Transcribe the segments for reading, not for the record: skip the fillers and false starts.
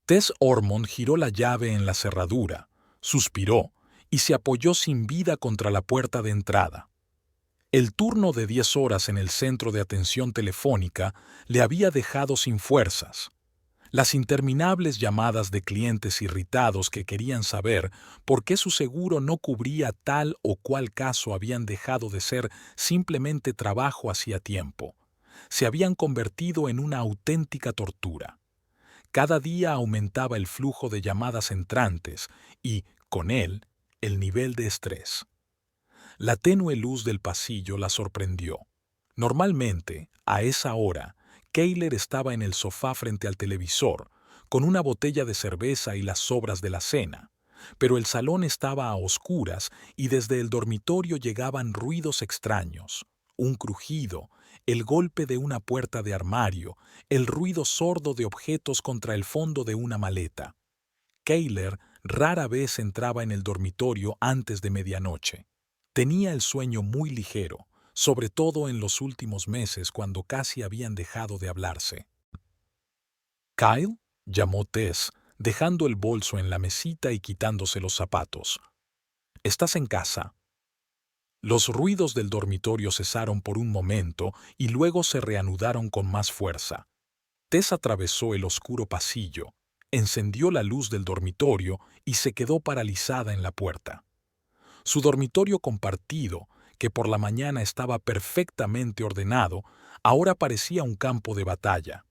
Tess Ormond giró la llave en la cerradura, suspiró y se apoyó sin vida contra la puerta de entrada. El turno de 10 horas en el centro de atención telefónica le había dejado sin fuerzas. Las interminables llamadas de clientes irritados que querían saber por qué su seguro no cubría tal o cual caso habían dejado de ser simplemente trabajo hacía tiempo. Se habían convertido en una auténtica tortura. Cada día aumentaba el flujo de llamadas entrantes y, con él, el nivel de estrés. La tenue luz del pasillo la sorprendió. Normalmente, a esa hora, Kayler estaba en el sofá frente al televisor, con una botella de cerveza y las sobras de la cena, pero el salón estaba a oscuras y desde el dormitorio llegaban ruidos extraños, un crujido, el golpe de una puerta de armario, el ruido sordo de objetos contra el fondo de una maleta. Kayler rara vez entraba en el dormitorio antes de medianoche. Tenía el sueño muy ligero, sobre todo en los últimos meses cuando casi habían dejado de hablarse. «Kyle», llamó Tess, dejando el bolso en la mesita y quitándose los zapatos. «¿Estás en casa?» Los ruidos del dormitorio cesaron por un momento y luego se reanudaron con más fuerza. Tess atravesó el oscuro pasillo, encendió la luz del dormitorio y se quedó paralizada en la puerta. Su dormitorio compartido, que por la mañana estaba perfectamente ordenado, ahora parecía un campo de batalla.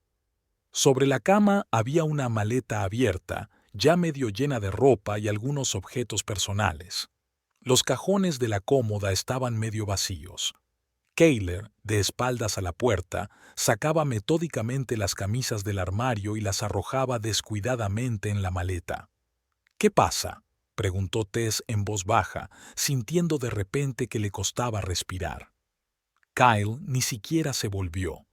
Sobre la cama había una maleta abierta, ya medio llena de ropa y algunos objetos personales. Los cajones de la cómoda estaban medio vacíos. Kayler, de espaldas a la puerta, sacaba metódicamente las camisas del armario y las arrojaba descuidadamente en la maleta. «¿Qué pasa?», preguntó Tess en voz baja, sintiendo de repente que le costaba respirar. Kyle ni siquiera se volvió.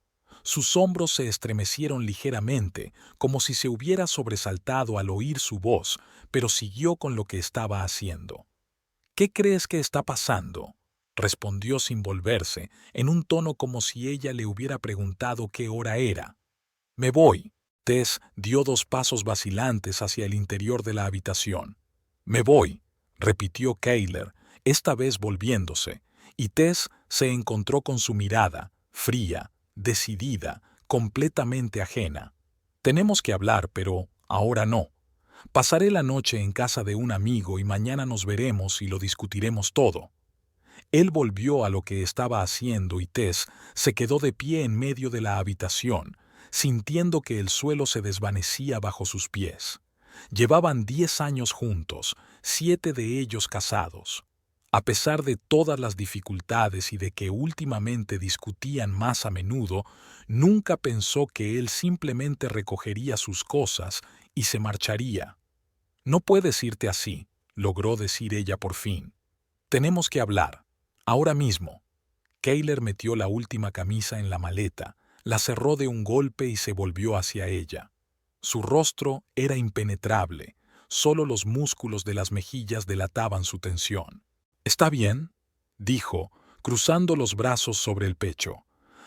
Sus hombros se estremecieron ligeramente, como si se hubiera sobresaltado al oír su voz, pero siguió con lo que estaba haciendo. «¿Qué crees que está pasando?», respondió sin volverse, en un tono como si ella le hubiera preguntado qué hora era. «Me voy». Tess dio 2 pasos vacilantes hacia el interior de la habitación. «Me voy», repitió Kayler, esta vez volviéndose, y Tess se encontró con su mirada, fría, decidida, completamente ajena. «Tenemos que hablar, pero ahora no. Pasaré la noche en casa de un amigo y mañana nos veremos y lo discutiremos todo». Él volvió a lo que estaba haciendo y Tess se quedó de pie en medio de la habitación, sintiendo que el suelo se desvanecía bajo sus pies. Llevaban 10 años juntos, 7 de ellos casados. A pesar de todas las dificultades y de que últimamente discutían más a menudo, nunca pensó que él simplemente recogería sus cosas y se marcharía. «No puedes irte así», logró decir ella por fin. «Tenemos que hablar. Ahora mismo». Kayler metió la última camisa en la maleta, la cerró de un golpe y se volvió hacia ella. Su rostro era impenetrable, solo los músculos de las mejillas delataban su tensión. «¿Está bien?», dijo, cruzando los brazos sobre el pecho.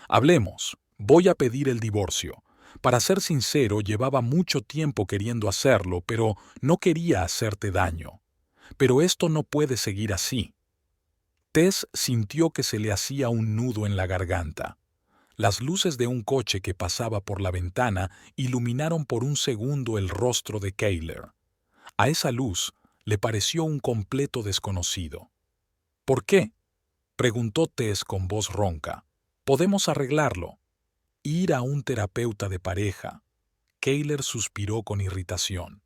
«Hablemos. Voy a pedir el divorcio. Para ser sincero, llevaba mucho tiempo queriendo hacerlo, pero no quería hacerte daño. Pero esto no puede seguir así». Tess sintió que se le hacía un nudo en la garganta. Las luces de un coche que pasaba por la ventana iluminaron por un segundo el rostro de Kayler. A esa luz le pareció un completo desconocido. «¿Por qué?», preguntó Tess con voz ronca. «Podemos arreglarlo». «Ir a un terapeuta de pareja». Kayler suspiró con irritación.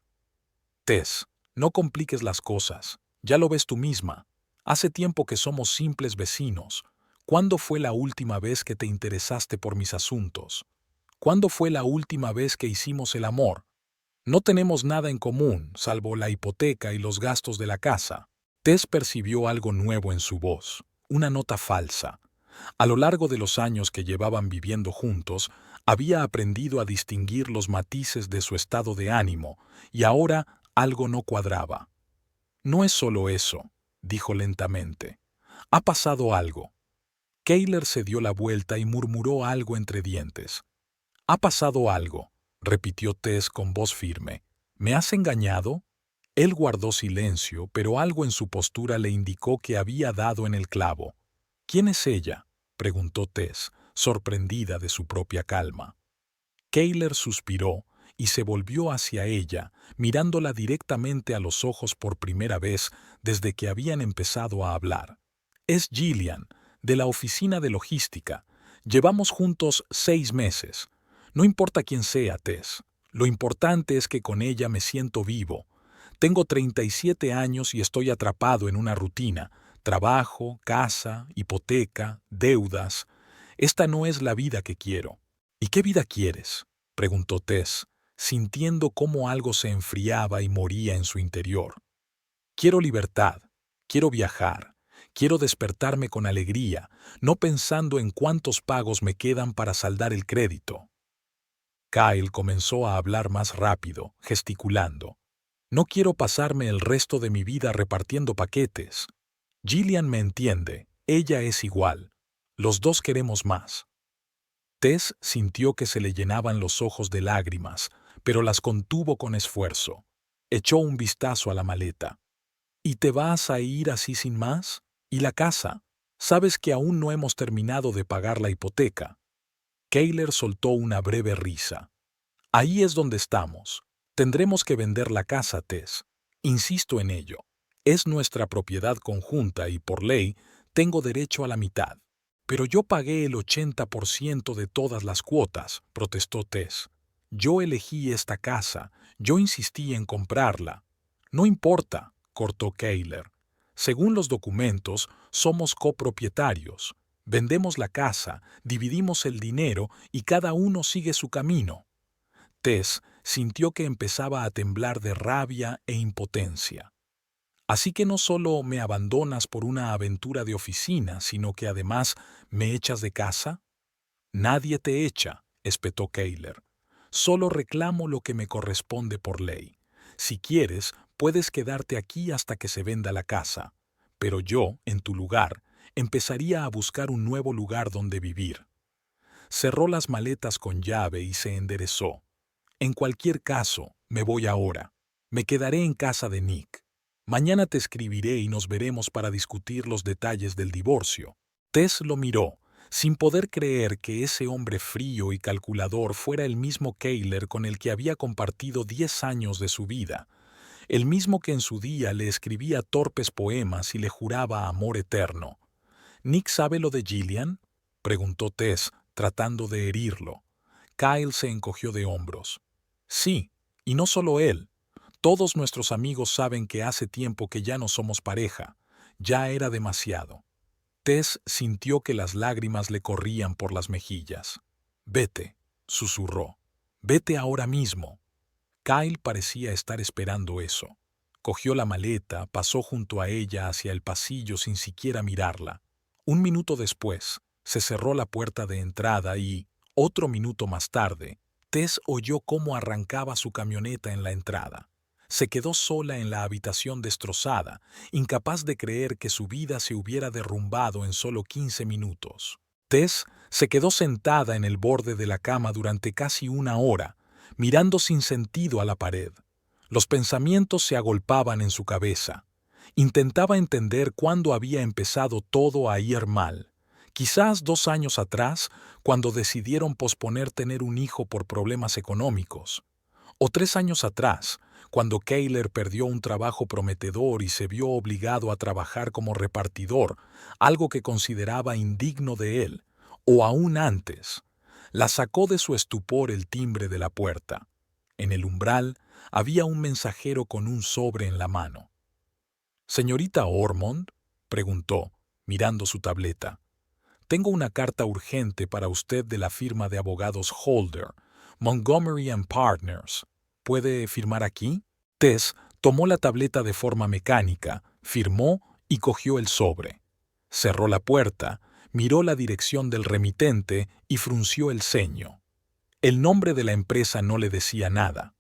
«Tess, no compliques las cosas. Ya lo ves tú misma. Hace tiempo que somos simples vecinos. ¿Cuándo fue la última vez que te interesaste por mis asuntos? ¿Cuándo fue la última vez que hicimos el amor? No tenemos nada en común, salvo la hipoteca y los gastos de la casa». Tess percibió algo nuevo en su voz, una nota falsa. A lo largo de los años que llevaban viviendo juntos, había aprendido a distinguir los matices de su estado de ánimo, y ahora algo no cuadraba. «No es solo eso», dijo lentamente. «Ha pasado algo». Kayler se dio la vuelta y murmuró algo entre dientes. «Ha pasado algo», repitió Tess con voz firme. ¿Me has engañado? Él guardó silencio, pero algo en su postura le indicó que había dado en el clavo. ¿Quién es ella?, preguntó Tess, sorprendida de su propia calma. Kayler suspiró y se volvió hacia ella, mirándola directamente a los ojos por primera vez desde que habían empezado a hablar. Es Gillian, de la oficina de logística. Llevamos juntos 6 meses. No importa quién sea, Tess. Lo importante es que con ella me siento vivo. Tengo 37 años y estoy atrapado en una rutina. Trabajo, casa, hipoteca, deudas. Esta no es la vida que quiero. ¿Y qué vida quieres?, preguntó Tess, sintiendo cómo algo se enfriaba y moría en su interior. Quiero libertad, quiero viajar, quiero despertarme con alegría, no pensando en cuántos pagos me quedan para saldar el crédito. Kyle comenzó a hablar más rápido, gesticulando. No quiero pasarme el resto de mi vida repartiendo paquetes. Gillian me entiende, ella es igual. Los dos queremos más. Tess sintió que se le llenaban los ojos de lágrimas, pero las contuvo con esfuerzo. Echó un vistazo a la maleta. ¿Y te vas a ir así sin más? ¿Y la casa? Sabes que aún no hemos terminado de pagar la hipoteca. Kayler soltó una breve risa. Ahí es donde estamos. Tendremos que vender la casa, Tess. Insisto en ello. Es nuestra propiedad conjunta y, por ley, tengo derecho a la mitad. Pero yo pagué el 80% de todas las cuotas, protestó Tess. Yo elegí esta casa, yo insistí en comprarla. No importa, cortó Kayler. Según los documentos, somos copropietarios. Vendemos la casa, dividimos el dinero y cada uno sigue su camino. Tess sintió que empezaba a temblar de rabia e impotencia. Así que no solo me abandonas por una aventura de oficina, sino que además me echas de casa. Nadie te echa, espetó Kayler. Solo reclamo lo que me corresponde por ley. Si quieres, puedes quedarte aquí hasta que se venda la casa. Pero yo, en tu lugar, empezaría a buscar un nuevo lugar donde vivir. Cerró las maletas con llave y se enderezó. En cualquier caso, me voy ahora. Me quedaré en casa de Nick. Mañana te escribiré y nos veremos para discutir los detalles del divorcio. Tess lo miró, sin poder creer que ese hombre frío y calculador fuera el mismo Kayler con el que había compartido 10 años de su vida, el mismo que en su día le escribía torpes poemas y le juraba amor eterno. ¿Nick sabe lo de Gillian?, preguntó Tess, tratando de herirlo. Kyle se encogió de hombros. Sí, y no solo él. Todos nuestros amigos saben que hace tiempo que ya no somos pareja. Ya era demasiado. Tess sintió que las lágrimas le corrían por las mejillas. Vete, susurró. Vete ahora mismo. Kyle parecía estar esperando eso. Cogió la maleta, pasó junto a ella hacia el pasillo sin siquiera mirarla. Un minuto después, se cerró la puerta de entrada y, otro minuto más tarde, Tess oyó cómo arrancaba su camioneta en la entrada. Se quedó sola en la habitación destrozada, incapaz de creer que su vida se hubiera derrumbado en solo 15 minutos. Tess se quedó sentada en el borde de la cama durante casi una hora, mirando sin sentido a la pared. Los pensamientos se agolpaban en su cabeza. Intentaba entender cuándo había empezado todo a ir mal. Quizás 2 años atrás, cuando decidieron posponer tener un hijo por problemas económicos. O 3 años atrás, cuando Kayler perdió un trabajo prometedor y se vio obligado a trabajar como repartidor, algo que consideraba indigno de él. O aún antes, la sacó de su estupor el timbre de la puerta. En el umbral había un mensajero con un sobre en la mano. «¿Señorita Ormond?», preguntó, mirando su tableta. «Tengo una carta urgente para usted de la firma de abogados Holder, Montgomery & Partners. ¿Puede firmar aquí?». Tess tomó la tableta de forma mecánica, firmó y cogió el sobre. Cerró la puerta, miró la dirección del remitente y frunció el ceño. El nombre de la empresa no le decía nada.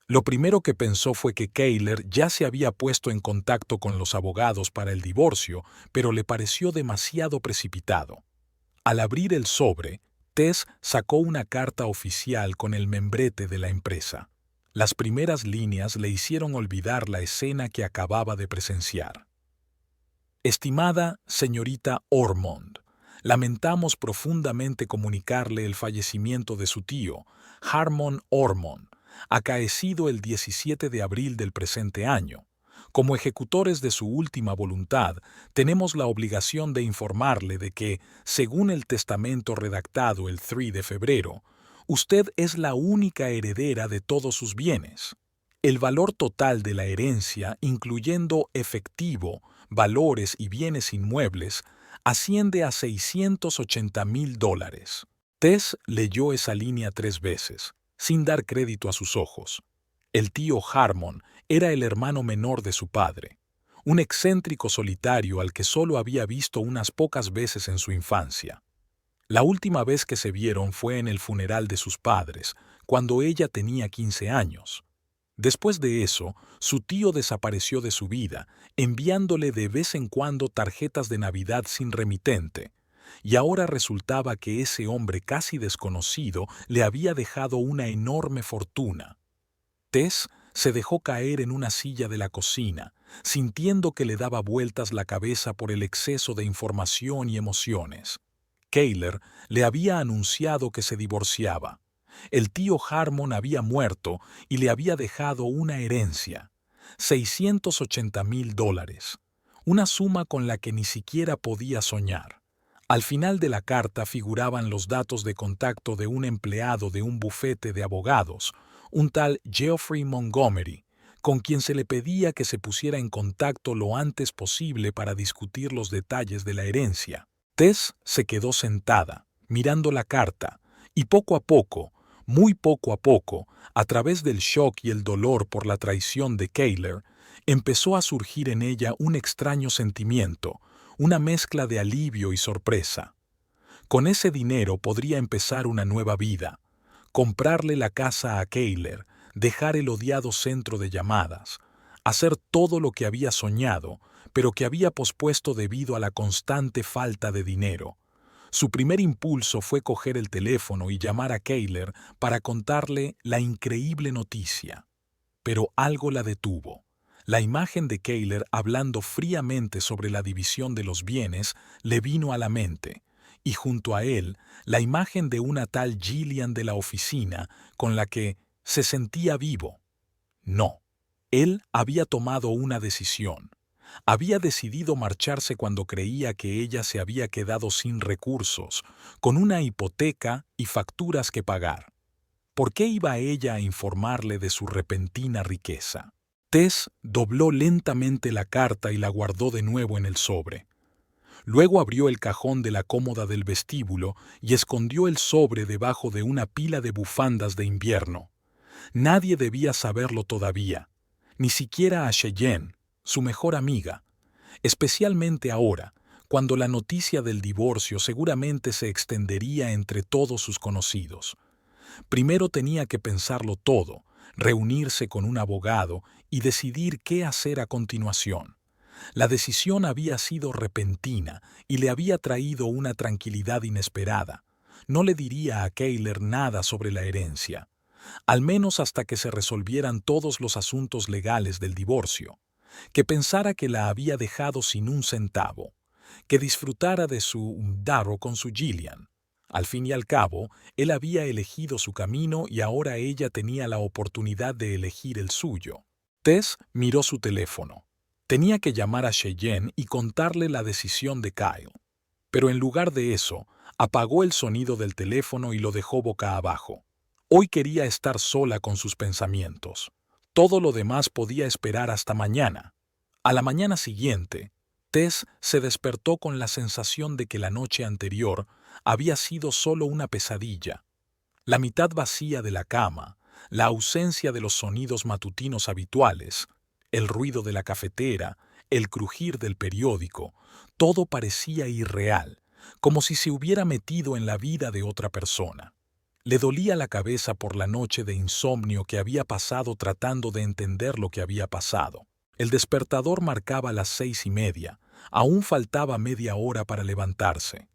Lo primero que pensó fue que Kayler ya se había puesto en contacto con los abogados para el divorcio, pero le pareció demasiado precipitado. Al abrir el sobre, Tess sacó una carta oficial con el membrete de la empresa. Las primeras líneas le hicieron olvidar la escena que acababa de presenciar. Estimada señorita Ormond, lamentamos profundamente comunicarle el fallecimiento de su tío, Harmon Ormond, acaecido el 17 de abril del presente año. Como ejecutores de su última voluntad, tenemos la obligación de informarle de que, según el testamento redactado el 3 de febrero, usted es la única heredera de todos sus bienes. El valor total de la herencia, incluyendo efectivo, valores y bienes inmuebles, asciende a $680,000. Tess leyó esa línea 3 veces, sin dar crédito a sus ojos. El tío Harmon era el hermano menor de su padre, un excéntrico solitario al que solo había visto unas pocas veces en su infancia. La última vez que se vieron fue en el funeral de sus padres, cuando ella tenía 15 años. Después de eso, su tío desapareció de su vida, enviándole de vez en cuando tarjetas de Navidad sin remitente, y ahora resultaba que ese hombre casi desconocido le había dejado una enorme fortuna. Tess se dejó caer en una silla de la cocina, sintiendo que le daba vueltas la cabeza por el exceso de información y emociones. Kayler le había anunciado que se divorciaba. El tío Harmon había muerto y le había dejado una herencia, $680,000, una suma con la que ni siquiera podía soñar. Al final de la carta figuraban los datos de contacto de un empleado de un bufete de abogados, un tal Geoffrey Montgomery, con quien se le pedía que se pusiera en contacto lo antes posible para discutir los detalles de la herencia. Tess se quedó sentada, mirando la carta, y poco a poco, muy poco a poco, a través del shock y el dolor por la traición de Kayler, empezó a surgir en ella un extraño sentimiento, una mezcla de alivio y sorpresa. Con ese dinero podría empezar una nueva vida, comprarle la casa a Kayler, dejar el odiado centro de llamadas, hacer todo lo que había soñado, pero que había pospuesto debido a la constante falta de dinero. Su primer impulso fue coger el teléfono y llamar a Kayler para contarle la increíble noticia. Pero algo la detuvo. La imagen de Kayler hablando fríamente sobre la división de los bienes le vino a la mente, y junto a él, la imagen de una tal Gillian de la oficina con la que se sentía vivo. No, él había tomado una decisión. Había decidido marcharse cuando creía que ella se había quedado sin recursos, con una hipoteca y facturas que pagar. ¿Por qué iba ella a informarle de su repentina riqueza? Tess dobló lentamente la carta y la guardó de nuevo en el sobre. Luego abrió el cajón de la cómoda del vestíbulo y escondió el sobre debajo de una pila de bufandas de invierno. Nadie debía saberlo todavía, ni siquiera a Cheyenne, su mejor amiga, especialmente ahora, cuando la noticia del divorcio seguramente se extendería entre todos sus conocidos. Primero tenía que pensarlo todo, reunirse con un abogado y decidir qué hacer a continuación. La decisión había sido repentina y le había traído una tranquilidad inesperada. No le diría a Kayler nada sobre la herencia, al menos hasta que se resolvieran todos los asuntos legales del divorcio, que pensara que la había dejado sin un centavo, que disfrutara de su daro con su Gillian. Al fin y al cabo, él había elegido su camino y ahora ella tenía la oportunidad de elegir el suyo. Tess miró su teléfono. Tenía que llamar a Cheyenne y contarle la decisión de Kyle. Pero en lugar de eso, apagó el sonido del teléfono y lo dejó boca abajo. Hoy quería estar sola con sus pensamientos. Todo lo demás podía esperar hasta mañana. A la mañana siguiente, Tess se despertó con la sensación de que la noche anterior había sido solo una pesadilla. La mitad vacía de la cama, la ausencia de los sonidos matutinos habituales, el ruido de la cafetera, el crujir del periódico, todo parecía irreal, como si se hubiera metido en la vida de otra persona. Le dolía la cabeza por la noche de insomnio que había pasado tratando de entender lo que había pasado. El despertador marcaba las 6:30. Aún faltaba media hora para levantarse.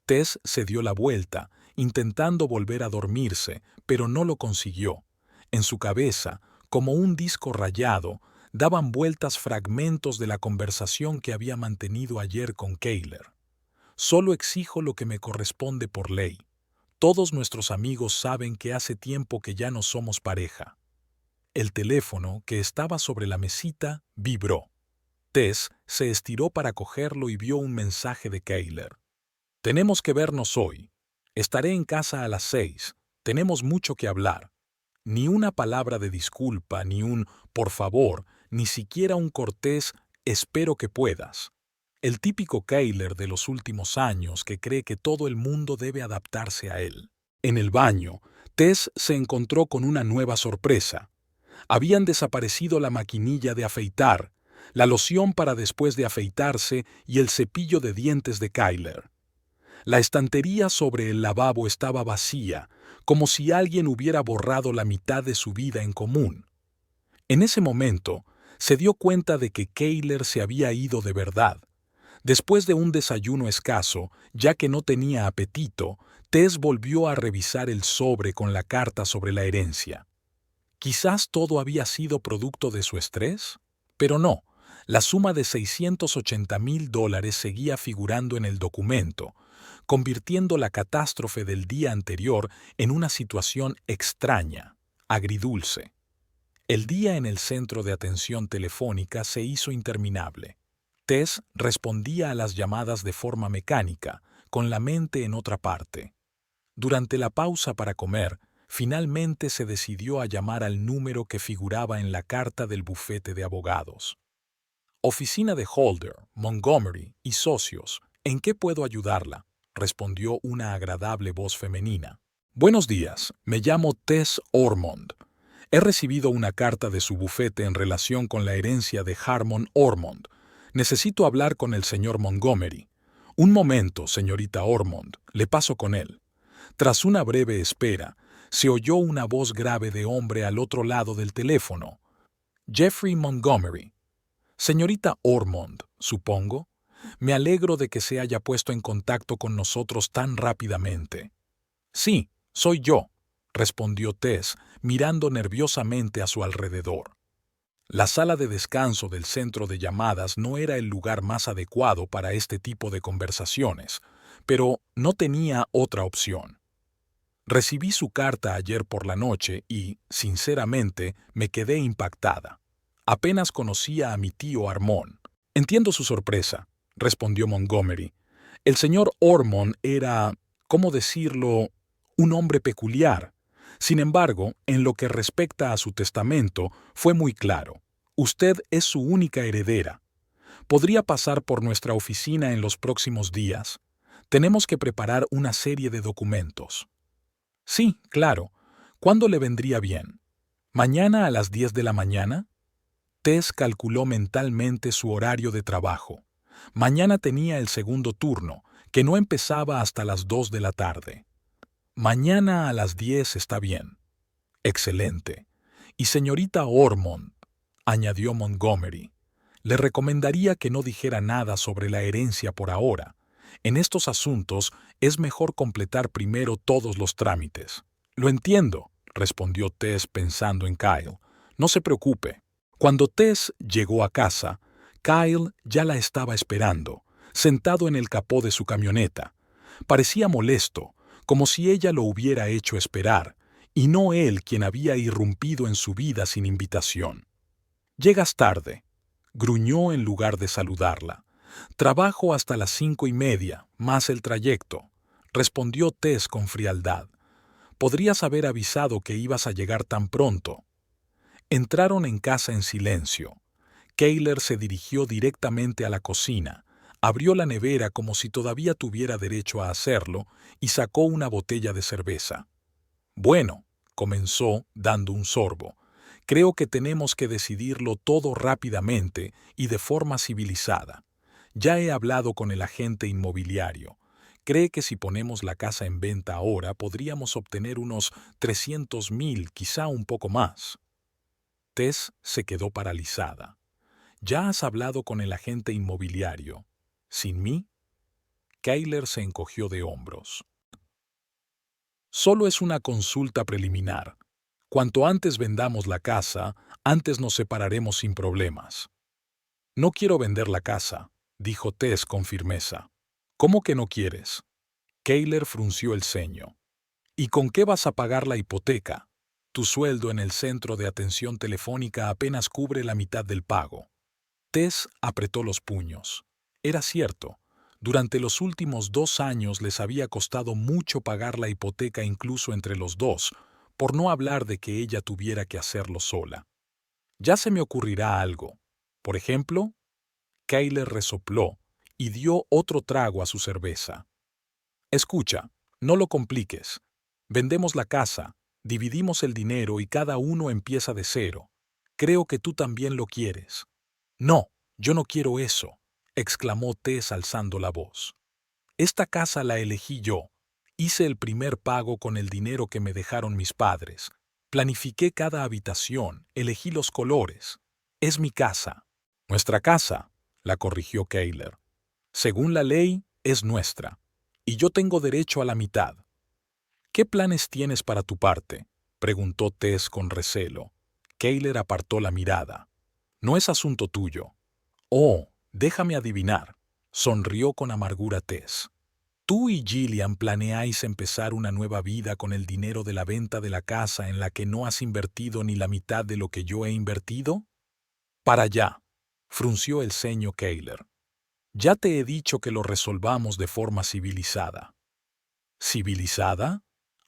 Tess se dio la vuelta, intentando volver a dormirse, pero no lo consiguió. En su cabeza, como un disco rayado, daban vueltas fragmentos de la conversación que había mantenido ayer con Kayler. Solo exijo lo que me corresponde por ley. Todos nuestros amigos saben que hace tiempo que ya no somos pareja. El teléfono, que estaba sobre la mesita, vibró. Tess se estiró para cogerlo y vio un mensaje de Kayler. Tenemos que vernos hoy. Estaré en casa a las 6. Tenemos mucho que hablar. Ni una palabra de disculpa, ni un por favor, ni siquiera un cortés espero que puedas. El típico Kayler de los últimos años que cree que todo el mundo debe adaptarse a él. En el baño, Tess se encontró con una nueva sorpresa. Habían desaparecido la maquinilla de afeitar, la loción para después de afeitarse y el cepillo de dientes de Kayler. La estantería sobre el lavabo estaba vacía, como si alguien hubiera borrado la mitad de su vida en común. En ese momento, se dio cuenta de que Kayler se había ido de verdad. Después de un desayuno escaso, ya que no tenía apetito, Tess volvió a revisar el sobre con la carta sobre la herencia. Quizás todo había sido producto de su estrés, pero no. La suma de $680,000 seguía figurando en el documento, convirtiendo la catástrofe del día anterior en una situación extraña, agridulce. El día en el centro de atención telefónica se hizo interminable. Tess respondía a las llamadas de forma mecánica, con la mente en otra parte. Durante la pausa para comer, finalmente se decidió a llamar al número que figuraba en la carta del bufete de abogados. Oficina de Holder, Montgomery y socios, ¿en qué puedo ayudarla?, respondió una agradable voz femenina. Buenos días, me llamo Tess Ormond. He recibido una carta de su bufete en relación con la herencia de Harmon Ormond. Necesito hablar con el señor Montgomery. Un momento, señorita Ormond, le paso con él. Tras una breve espera, se oyó una voz grave de hombre al otro lado del teléfono. Jeffrey Montgomery. Señorita Ormond, supongo. Me alegro de que se haya puesto en contacto con nosotros tan rápidamente. Sí, soy yo, respondió Tess, mirando nerviosamente a su alrededor. La sala de descanso del centro de llamadas no era el lugar más adecuado para este tipo de conversaciones, pero no tenía otra opción. Recibí su carta ayer por la noche y, sinceramente, me quedé impactada. Apenas conocía a mi tío Armón. Entiendo su sorpresa, respondió Montgomery. El señor Ormond era, ¿cómo decirlo?, un hombre peculiar. Sin embargo, en lo que respecta a su testamento, fue muy claro. Usted es su única heredera. ¿Podría pasar por nuestra oficina en los próximos días? Tenemos que preparar una serie de documentos. Sí, claro. ¿Cuándo le vendría bien? ¿Mañana a las 10 de la mañana? Tess calculó mentalmente su horario de trabajo. Mañana tenía el segundo turno, que no empezaba hasta las 2 de la tarde. Mañana a las 10 está bien. Excelente. Y señorita Ormond, añadió Montgomery, le recomendaría que no dijera nada sobre la herencia por ahora. En estos asuntos es mejor completar primero todos los trámites. Lo entiendo, respondió Tess pensando en Kyle. No se preocupe. Cuando Tess llegó a casa, Kyle ya la estaba esperando, sentado en el capó de su camioneta. Parecía molesto, como si ella lo hubiera hecho esperar, y no él quien había irrumpido en su vida sin invitación. «Llegas tarde», gruñó en lugar de saludarla. «Trabajo hasta las 5:30, más el trayecto», respondió Tess con frialdad. «Podrías haber avisado que ibas a llegar tan pronto». Entraron en casa en silencio. Kayler se dirigió directamente a la cocina, abrió la nevera como si todavía tuviera derecho a hacerlo y sacó una botella de cerveza. «Bueno», comenzó, dando un sorbo, «creo que tenemos que decidirlo todo rápidamente y de forma civilizada. Ya he hablado con el agente inmobiliario. Cree que si ponemos la casa en venta ahora podríamos obtener unos 300,000, quizá un poco más». Tess se quedó paralizada. «¿Ya has hablado con el agente inmobiliario? ¿Sin mí?» Kayler se encogió de hombros. «Solo es una consulta preliminar. Cuanto antes vendamos la casa, antes nos separaremos sin problemas. No quiero vender la casa, dijo Tess con firmeza. ¿Cómo que no quieres? Kayler frunció el ceño. ¿Y con qué vas a pagar la hipoteca? Tu sueldo en el centro de atención telefónica apenas cubre la mitad del pago. Tess apretó los puños. Era cierto. Durante los últimos 2 años les había costado mucho pagar la hipoteca incluso entre los dos, por no hablar de que ella tuviera que hacerlo sola. Ya se me ocurrirá algo. Por ejemplo, Kayler resopló y dio otro trago a su cerveza. Escucha, no lo compliques. Vendemos la casa, dividimos el dinero y cada uno empieza de cero. Creo que tú también lo quieres. No, yo no quiero eso, exclamó Tess alzando la voz. Esta casa la elegí yo. Hice el primer pago con el dinero que me dejaron mis padres. Planifiqué cada habitación, elegí los colores. Es mi casa. Nuestra casa, la corrigió Kayler. Según la ley, es nuestra. Y yo tengo derecho a la mitad. ¿Qué planes tienes para tu parte? Preguntó Tess con recelo. Kayler apartó la mirada. No es asunto tuyo. Oh, déjame adivinar. Sonrió con amargura Tess. Tú y Gillian planeáis empezar una nueva vida con el dinero de la venta de la casa en la que no has invertido ni la mitad de lo que yo he invertido. Para allá, frunció el ceño Kayler. Ya te he dicho que lo resolvamos de forma civilizada. ¿Civilizada?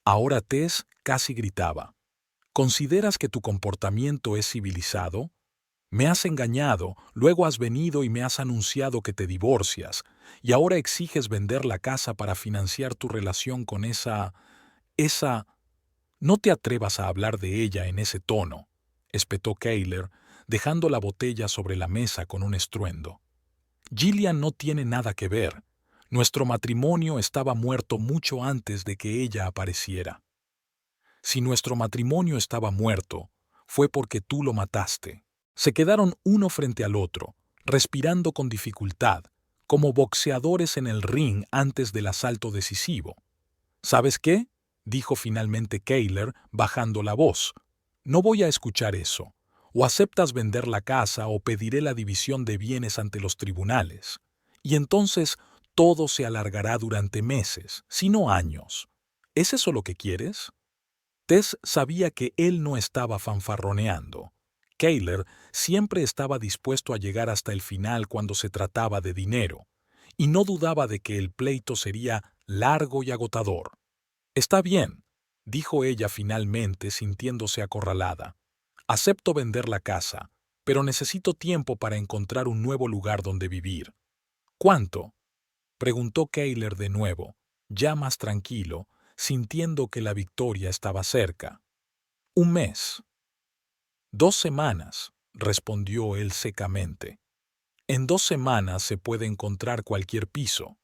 Ahora Tess casi gritaba. ¿Consideras que tu comportamiento es civilizado? Me has engañado, luego has venido y me has anunciado que te divorcias, y ahora exiges vender la casa para financiar tu relación con esa... No te atrevas a hablar de ella en ese tono, espetó Kayler, dejando la botella sobre la mesa con un estruendo. Gillian no tiene nada que ver. Nuestro matrimonio estaba muerto mucho antes de que ella apareciera. Si nuestro matrimonio estaba muerto, fue porque tú lo mataste. Se quedaron uno frente al otro, respirando con dificultad, como boxeadores en el ring antes del asalto decisivo. ¿Sabes qué? Dijo finalmente Kayler, bajando la voz. No voy a escuchar eso. O aceptas vender la casa o pediré la división de bienes ante los tribunales. Y entonces todo se alargará durante meses, si no años. ¿Es eso lo que quieres? Tess sabía que él no estaba fanfarroneando. Kayler siempre estaba dispuesto a llegar hasta el final cuando se trataba de dinero, y no dudaba de que el pleito sería largo y agotador. Está bien, dijo ella finalmente sintiéndose acorralada. Acepto vender la casa, pero necesito tiempo para encontrar un nuevo lugar donde vivir. ¿Cuánto? Preguntó Kayler de nuevo, ya más tranquilo, sintiendo que la victoria estaba cerca. 1 mes. 2 semanas, respondió él secamente. En 2 semanas se puede encontrar cualquier piso.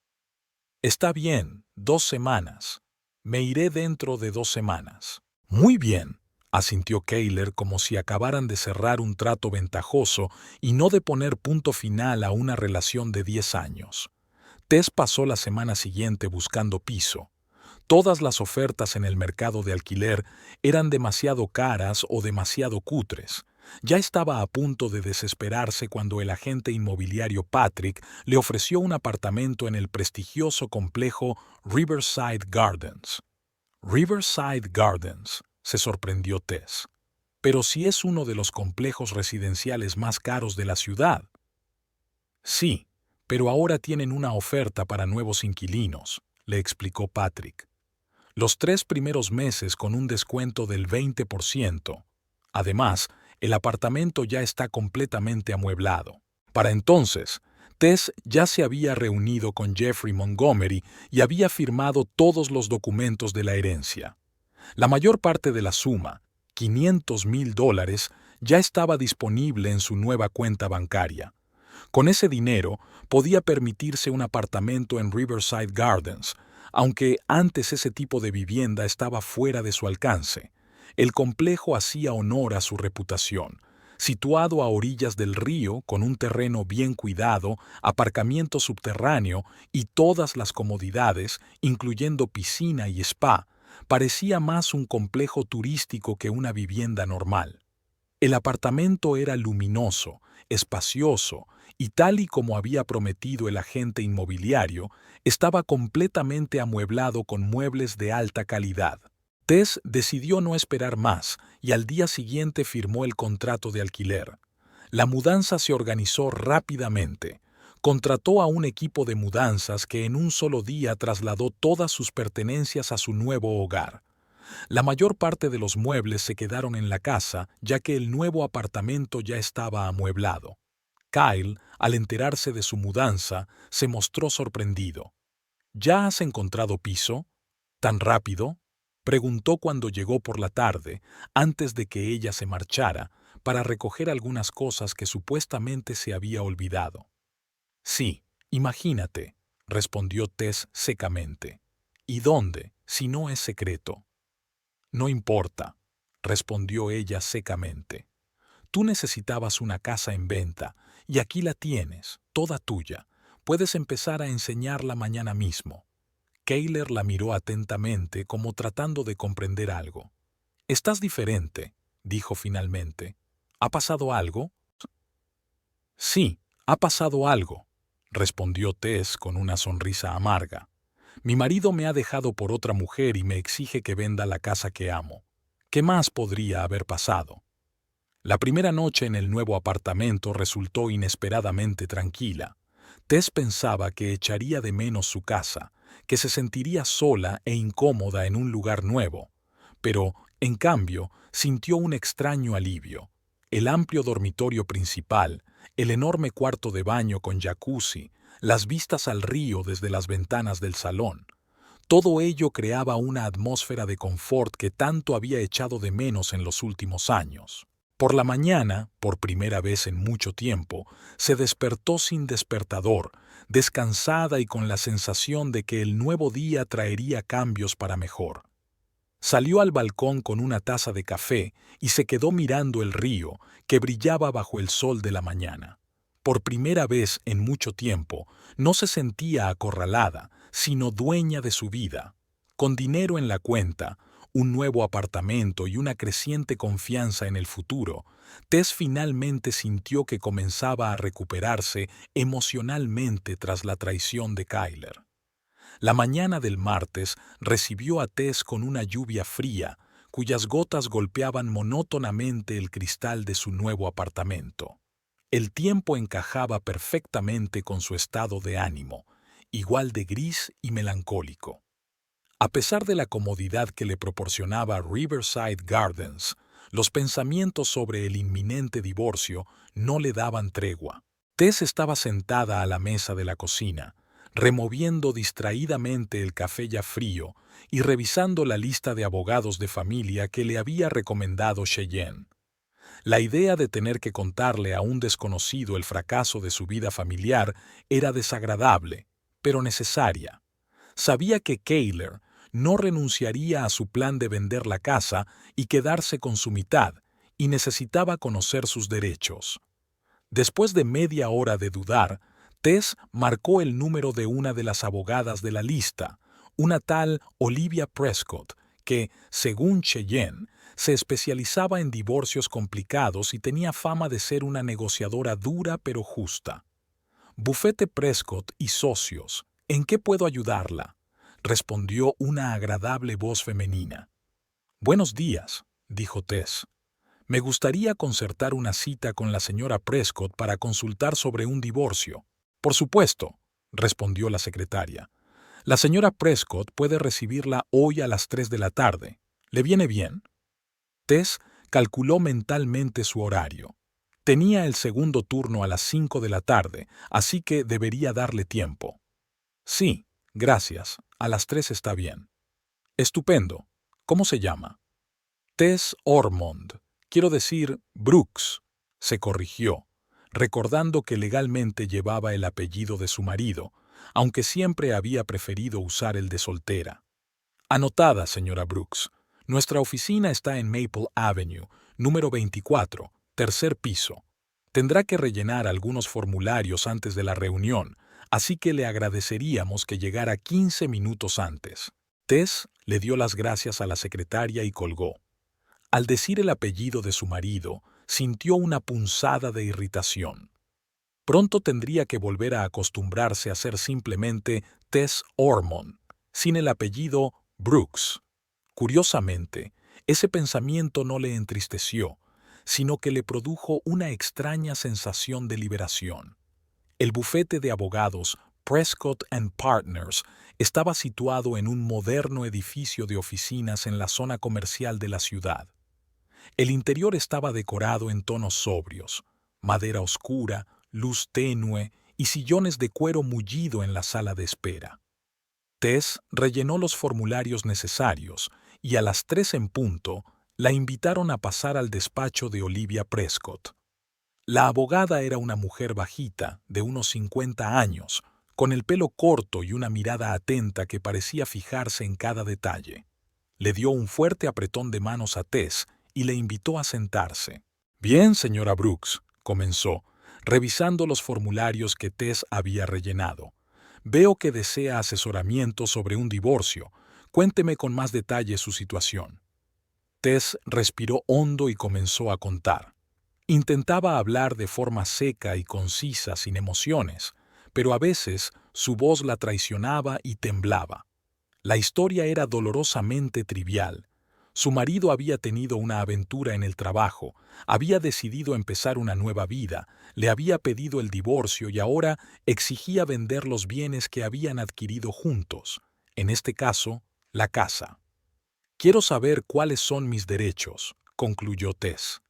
Está bien, 2 semanas. Me iré dentro de 2 semanas. Muy bien, asintió Kayler como si acabaran de cerrar un trato ventajoso y no de poner punto final a una relación de 10 años. Tess pasó la semana siguiente buscando piso. Todas las ofertas en el mercado de alquiler eran demasiado caras o demasiado cutres. Ya estaba a punto de desesperarse cuando el agente inmobiliario Patrick le ofreció un apartamento en el prestigioso complejo Riverside Gardens. Riverside Gardens, se sorprendió Tess. Pero si es uno de los complejos residenciales más caros de la ciudad. Sí, pero ahora tienen una oferta para nuevos inquilinos, le explicó Patrick. Los 3 primeros meses con un descuento del 20%. Además, el apartamento ya está completamente amueblado. Para entonces, Tess ya se había reunido con Jeffrey Montgomery y había firmado todos los documentos de la herencia. La mayor parte de la suma, $500,000, ya estaba disponible en su nueva cuenta bancaria. Con ese dinero, podía permitirse un apartamento en Riverside Gardens, aunque antes ese tipo de vivienda estaba fuera de su alcance. El complejo hacía honor a su reputación. Situado a orillas del río, con un terreno bien cuidado, aparcamiento subterráneo y todas las comodidades, incluyendo piscina y spa, Parecía más un complejo turístico que una vivienda normal. El apartamento era luminoso, espacioso, y tal y como había prometido el agente inmobiliario, estaba completamente amueblado con muebles de alta calidad. Tess decidió no esperar más y al día siguiente firmó el contrato de alquiler. La mudanza se organizó rápidamente. Contrató a un equipo de mudanzas que en un solo día trasladó todas sus pertenencias a su nuevo hogar. La mayor parte de los muebles se quedaron en la casa, ya que el nuevo apartamento ya estaba amueblado. Kyle, al enterarse de su mudanza, se mostró sorprendido. ¿Ya has encontrado piso? ¿Tan rápido?, preguntó cuando llegó por la tarde, antes de que ella se marchara, para recoger algunas cosas que supuestamente se había olvidado. Sí, imagínate, respondió Tess secamente. ¿Y dónde, si no es secreto? No importa, respondió ella secamente. Tú necesitabas una casa en venta, y aquí la tienes, toda tuya. Puedes empezar a enseñarla mañana mismo. Kayler la miró atentamente, como tratando de comprender algo. Estás diferente, dijo finalmente. ¿Ha pasado algo? Sí, ha pasado algo, respondió Tess con una sonrisa amarga. Mi marido me ha dejado por otra mujer y me exige que venda la casa que amo. ¿Qué más podría haber pasado? La primera noche en el nuevo apartamento resultó inesperadamente tranquila. Tess pensaba que echaría de menos su casa, que se sentiría sola e incómoda en un lugar nuevo. Pero, en cambio, sintió un extraño alivio. El amplio dormitorio principal, el enorme cuarto de baño con jacuzzi, las vistas al río desde las ventanas del salón. Todo ello creaba una atmósfera de confort que tanto había echado de menos en los últimos años. Por la mañana, por primera vez en mucho tiempo, se despertó sin despertador, descansada y con la sensación de que el nuevo día traería cambios para mejor. Salió al balcón con una taza de café y se quedó mirando el río, que brillaba bajo el sol de la mañana. Por primera vez en mucho tiempo, no se sentía acorralada, sino dueña de su vida. Con dinero en la cuenta, un nuevo apartamento y una creciente confianza en el futuro, Tess finalmente sintió que comenzaba a recuperarse emocionalmente tras la traición de Kyler. La mañana del martes recibió a Tess con una lluvia fría, cuyas gotas golpeaban monótonamente el cristal de su nuevo apartamento. El tiempo encajaba perfectamente con su estado de ánimo, igual de gris y melancólico. A pesar de la comodidad que le proporcionaba Riverside Gardens, los pensamientos sobre el inminente divorcio no le daban tregua. Tess estaba sentada a la mesa de la cocina, removiendo distraídamente el café ya frío y revisando la lista de abogados de familia que le había recomendado Cheyenne. La idea de tener que contarle a un desconocido el fracaso de su vida familiar era desagradable, pero necesaria. Sabía que Kayler no renunciaría a su plan de vender la casa y quedarse con su mitad, y necesitaba conocer sus derechos. Después de media hora de dudar, Tess marcó el número de una de las abogadas de la lista, una tal Olivia Prescott, que, según Cheyenne, se especializaba en divorcios complicados y tenía fama de ser una negociadora dura pero justa. Bufete Prescott y socios, ¿en qué puedo ayudarla?, respondió una agradable voz femenina. Buenos días, dijo Tess. Me gustaría concertar una cita con la señora Prescott para consultar sobre un divorcio. Por supuesto, respondió la secretaria. La señora Prescott puede recibirla hoy a las 3 de la tarde. ¿Le viene bien? Tess calculó mentalmente su horario. Tenía el segundo turno a las 5 de la tarde, así que debería darle tiempo. Sí, gracias. A las 3 está bien. Estupendo. ¿Cómo se llama? Tess Ormond. Quiero decir Brooks, se corrigió, recordando que legalmente llevaba el apellido de su marido, aunque siempre había preferido usar el de soltera. Anotada, señora Brooks. Nuestra oficina está en Maple Avenue, número 24, tercer piso. Tendrá que rellenar algunos formularios antes de la reunión, así que le agradeceríamos que llegara 15 minutos antes. Tess Le dio las gracias a la secretaria y colgó. Al decir el apellido de su marido, sintió una punzada de irritación. Pronto tendría que volver a acostumbrarse a ser simplemente Tess Ormond, sin el apellido Brooks. Curiosamente, ese pensamiento no le entristeció, sino que le produjo una extraña sensación de liberación. El bufete de abogados Prescott and Partners estaba situado en un moderno edificio de oficinas en la zona comercial de la ciudad. El interior estaba decorado en tonos sobrios, madera oscura, luz tenue y sillones de cuero mullido en la sala de espera. Tess rellenó los formularios necesarios y a las 3 en punto la invitaron a pasar al despacho de Olivia Prescott. La abogada era una mujer bajita, de unos 50 años, con el pelo corto y una mirada atenta que parecía fijarse en cada detalle. Le dio un fuerte apretón de manos a Tess y le invitó a sentarse. «Bien, señora Brooks», comenzó, revisando los formularios que Tess había rellenado. «Veo que desea asesoramiento sobre un divorcio. Cuénteme con más detalle su situación». Tess respiró hondo y comenzó a contar. Intentaba hablar de forma seca y concisa, sin emociones, pero a veces su voz la traicionaba y temblaba. La historia era dolorosamente trivial. Su marido había tenido una aventura en el trabajo, había decidido empezar una nueva vida, le había pedido el divorcio y ahora exigía vender los bienes que habían adquirido juntos, en este caso, la casa. «Quiero saber cuáles son mis derechos», concluyó Tess.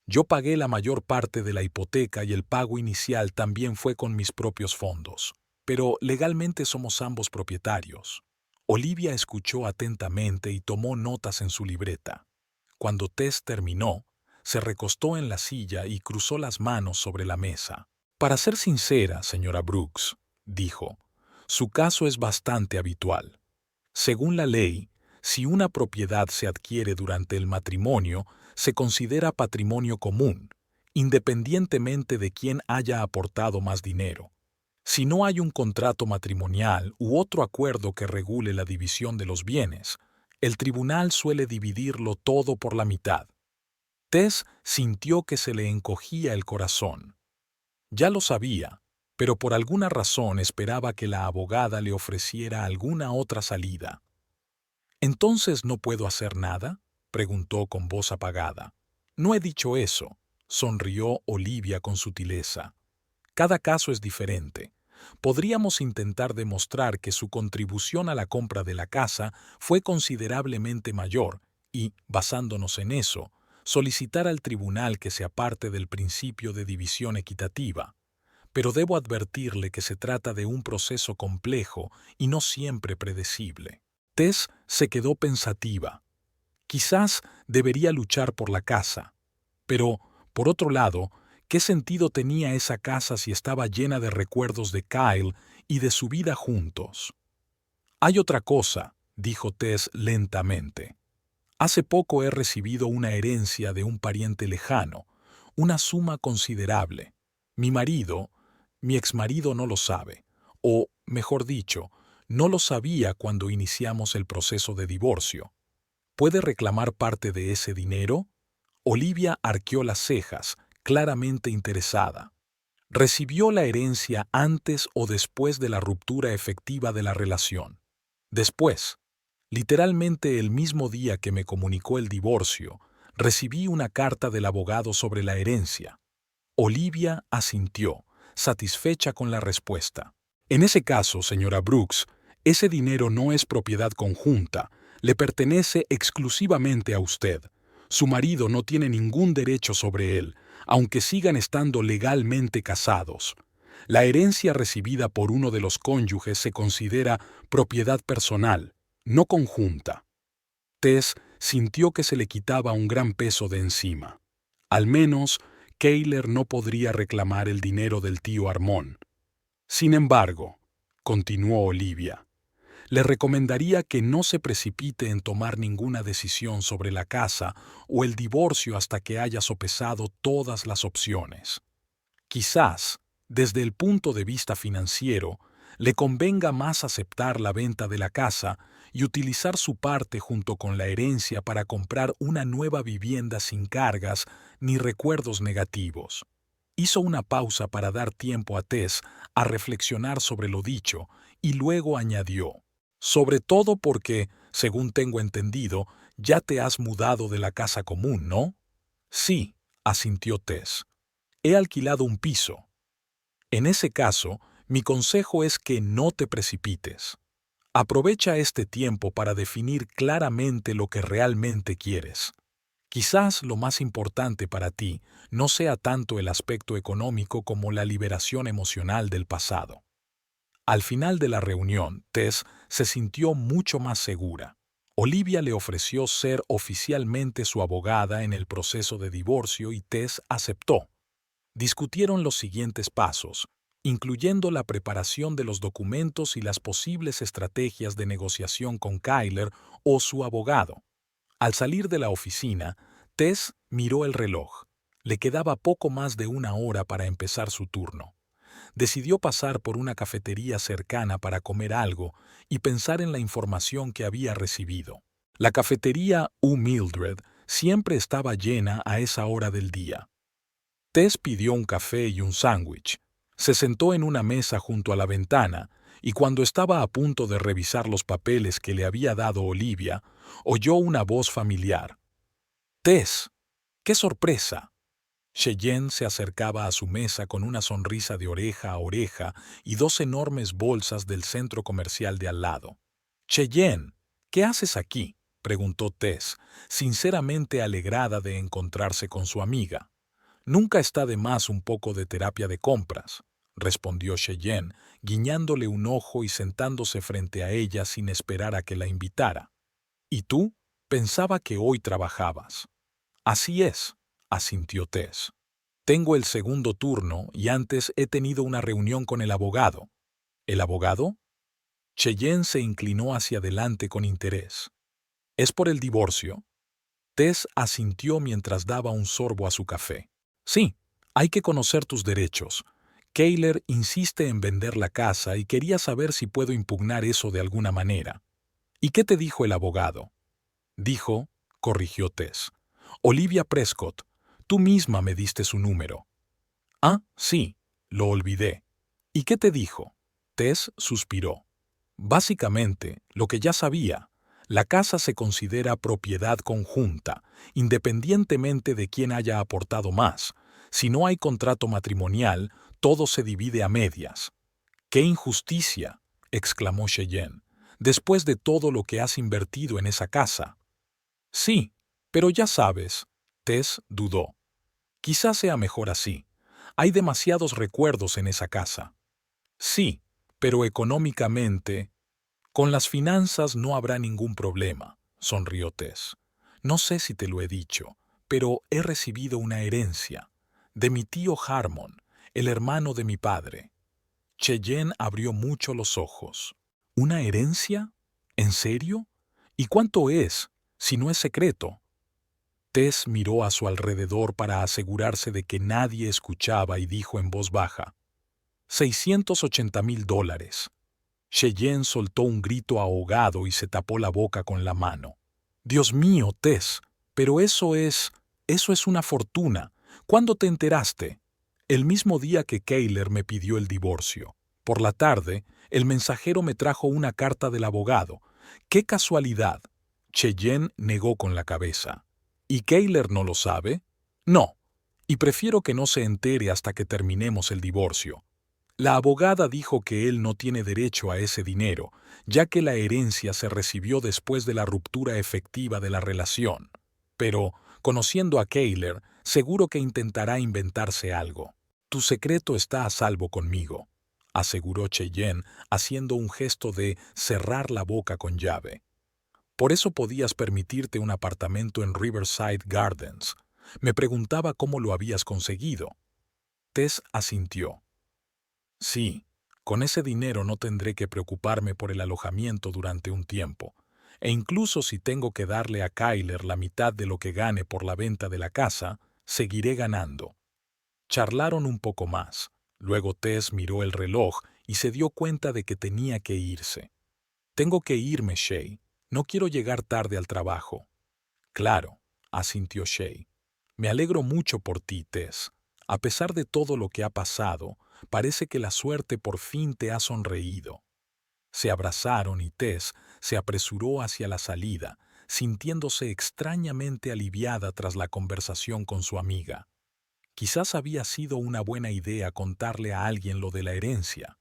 «Yo pagué la mayor parte de la hipoteca y el pago inicial también fue con mis propios fondos, pero legalmente somos ambos propietarios». Olivia escuchó atentamente y tomó notas en su libreta. Cuando Tess terminó, se recostó en la silla y cruzó las manos sobre la mesa. «Para ser sincera, señora Brooks», dijo, «su caso es bastante habitual. Según la ley, si una propiedad se adquiere durante el matrimonio, se considera patrimonio común, independientemente de quién haya aportado más dinero. Si no hay un contrato matrimonial u otro acuerdo que regule la división de los bienes, el tribunal suele dividirlo todo por la mitad». Tess sintió que se le encogía el corazón. Ya lo sabía, pero por alguna razón esperaba que la abogada le ofreciera alguna otra salida. «¿Entonces no puedo hacer nada?», preguntó con voz apagada. «No he dicho eso», sonrió Olivia con sutileza. «Cada caso es diferente. Podríamos intentar demostrar que su contribución a la compra de la casa fue considerablemente mayor y, basándonos en eso, solicitar al tribunal que se aparte del principio de división equitativa. Pero debo advertirle que se trata de un proceso complejo y no siempre predecible». Tess se quedó pensativa. Quizás debería luchar por la casa. Pero, por otro lado, ¿qué sentido tenía esa casa si estaba llena de recuerdos de Kyle y de su vida juntos? «Hay otra cosa», dijo Tess lentamente. «Hace poco he recibido una herencia de un pariente lejano, una suma considerable. Mi exmarido no lo sabe, o, mejor dicho, no lo sabía cuando iniciamos el proceso de divorcio. ¿Puede reclamar parte de ese dinero?». Olivia arqueó las cejas, claramente interesada. «¿Recibió la herencia antes o después de la ruptura efectiva de la relación?». «Después. Literalmente el mismo día que me comunicó el divorcio, recibí una carta del abogado sobre la herencia». Olivia asintió, satisfecha con la respuesta. «En ese caso, señora Brooks, ese dinero no es propiedad conjunta, le pertenece exclusivamente a usted. Su marido no tiene ningún derecho sobre él, aunque sigan estando legalmente casados. La herencia recibida por uno de los cónyuges se considera propiedad personal, no conjunta». Tess sintió que se le quitaba un gran peso de encima. Al menos, Kayler no podría reclamar el dinero del tío Armond. «Sin embargo», continuó Olivia, «le recomendaría que no se precipite en tomar ninguna decisión sobre la casa o el divorcio hasta que haya sopesado todas las opciones. Quizás, desde el punto de vista financiero, le convenga más aceptar la venta de la casa y utilizar su parte junto con la herencia para comprar una nueva vivienda sin cargas ni recuerdos negativos. Hizo una pausa para dar tiempo a Tess a reflexionar sobre lo dicho y luego añadió, sobre todo porque, según tengo entendido, ya te has mudado de la casa común, ¿no? Sí, asintió Tess. He alquilado un piso. En ese caso, mi consejo es que no te precipites. Aprovecha este tiempo para definir claramente lo que realmente quieres. Quizás lo más importante para ti no sea tanto el aspecto económico como la liberación emocional del pasado. Al final de la reunión, Tess se sintió mucho más segura. Olivia le ofreció ser oficialmente su abogada en el proceso de divorcio y Tess aceptó. Discutieron los siguientes pasos, incluyendo la preparación de los documentos y las posibles estrategias de negociación con Kyler o su abogado. Al salir de la oficina, Tess miró el reloj. Le quedaba poco más de una hora para empezar su turno. Decidió pasar por una cafetería cercana para comer algo y pensar en la información que había recibido. La cafetería U. Mildred siempre estaba llena a esa hora del día. Tess pidió un café y un sándwich. Se sentó en una mesa junto a la ventana y cuando estaba a punto de revisar los papeles que le había dado Olivia, oyó una voz familiar. «Tess, qué sorpresa». Cheyenne se acercaba a su mesa con una sonrisa de oreja a oreja y dos enormes bolsas del centro comercial de al lado. «Cheyenne, ¿qué haces aquí?», preguntó Tess, sinceramente alegrada de encontrarse con su amiga. «Nunca está de más un poco de terapia de compras», respondió Cheyenne, guiñándole un ojo y sentándose frente a ella sin esperar a que la invitara. «¿Y tú? Pensaba que hoy trabajabas». «Así es», asintió Tess. «Tengo el segundo turno y antes he tenido una reunión con el abogado». «¿El abogado?». Cheyenne se inclinó hacia adelante con interés. «¿Es por el divorcio?». Tess asintió mientras daba un sorbo a su café. «Sí, hay que conocer tus derechos. Kyler insiste en vender la casa y quería saber si puedo impugnar eso de alguna manera». «¿Y qué te dijo el abogado?». «Dijo», corrigió Tess, «Olivia Prescott. Tú misma me diste su número». «Ah, sí, lo olvidé». «¿Y qué te dijo?». Tess suspiró. «Básicamente, lo que ya sabía. La casa se considera propiedad conjunta, independientemente de quién haya aportado más. Si no hay contrato matrimonial, todo se divide a medias». «¡Qué injusticia!», exclamó Cheyenne, «después de todo lo que has invertido en esa casa». «Sí, pero ya sabes», Tess dudó. «Quizás sea mejor así. Hay demasiados recuerdos en esa casa». «Sí, pero económicamente...». «Con las finanzas no habrá ningún problema», sonrió Tess. «No sé si te lo he dicho, pero he recibido una herencia. De mi tío Harmon, el hermano de mi padre». Cheyenne abrió mucho los ojos. «¿Una herencia? ¿En serio? ¿Y cuánto es, si no es secreto?». Tess miró a su alrededor para asegurarse de que nadie escuchaba y dijo en voz baja, $680,000. Cheyenne soltó un grito ahogado y se tapó la boca con la mano. «Dios mío, Tess, pero eso es una fortuna. ¿Cuándo te enteraste?». «El mismo día que Kyler me pidió el divorcio. Por la tarde, el mensajero me trajo una carta del abogado. ¡Qué casualidad!». Cheyenne negó con la cabeza. «¿Y Kyler no lo sabe?». «No, y prefiero que no se entere hasta que terminemos el divorcio». La abogada dijo que él no tiene derecho a ese dinero, ya que la herencia se recibió después de la ruptura efectiva de la relación. Pero, conociendo a Kyler, seguro que intentará inventarse algo. «Tu secreto está a salvo conmigo», aseguró Cheyenne, haciendo un gesto de cerrar la boca con llave. «Por eso podías permitirte un apartamento en Riverside Gardens. Me preguntaba cómo lo habías conseguido». Tess asintió. «Sí, con ese dinero no tendré que preocuparme por el alojamiento durante un tiempo, e incluso si tengo que darle a Kyler la mitad de lo que gane por la venta de la casa, seguiré ganando». Charlaron un poco más. Luego Tess miró el reloj y se dio cuenta de que tenía que irse. Tengo que irme, Shay. No quiero llegar tarde al trabajo. Claro, asintió Shay. Me alegro mucho por ti, Tess. A pesar de todo lo que ha pasado, parece que la suerte por fin te ha sonreído. Se abrazaron y Tess se apresuró hacia la salida, sintiéndose extrañamente aliviada tras la conversación con su amiga. Quizás había sido una buena idea contarle a alguien lo de la herencia.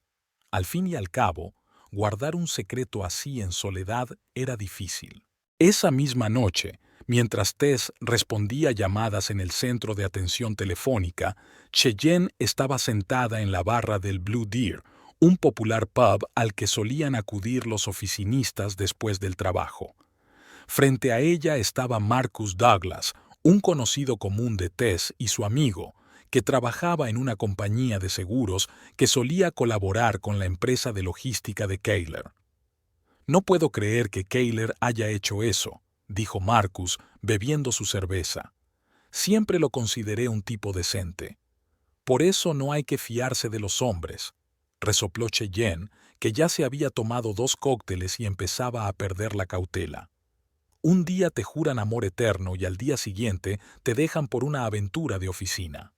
Al fin y al cabo, guardar un secreto así en soledad era difícil. Esa misma noche, mientras Tess respondía llamadas en el centro de atención telefónica, Cheyenne estaba sentada en la barra del Blue Deer, un popular pub al que solían acudir los oficinistas después del trabajo. Frente a ella estaba Marcus Douglas, un conocido común de Tess y su amigo, que trabajaba en una compañía de seguros que solía colaborar con la empresa de logística de Kayler. No puedo creer que Kayler haya hecho eso, dijo Marcus, bebiendo su cerveza. Siempre lo consideré un tipo decente. Por eso no hay que fiarse de los hombres, resopló Cheyenne, que ya se había tomado 2 cócteles y empezaba a perder la cautela. Un día te juran amor eterno y al día siguiente te dejan por una aventura de oficina.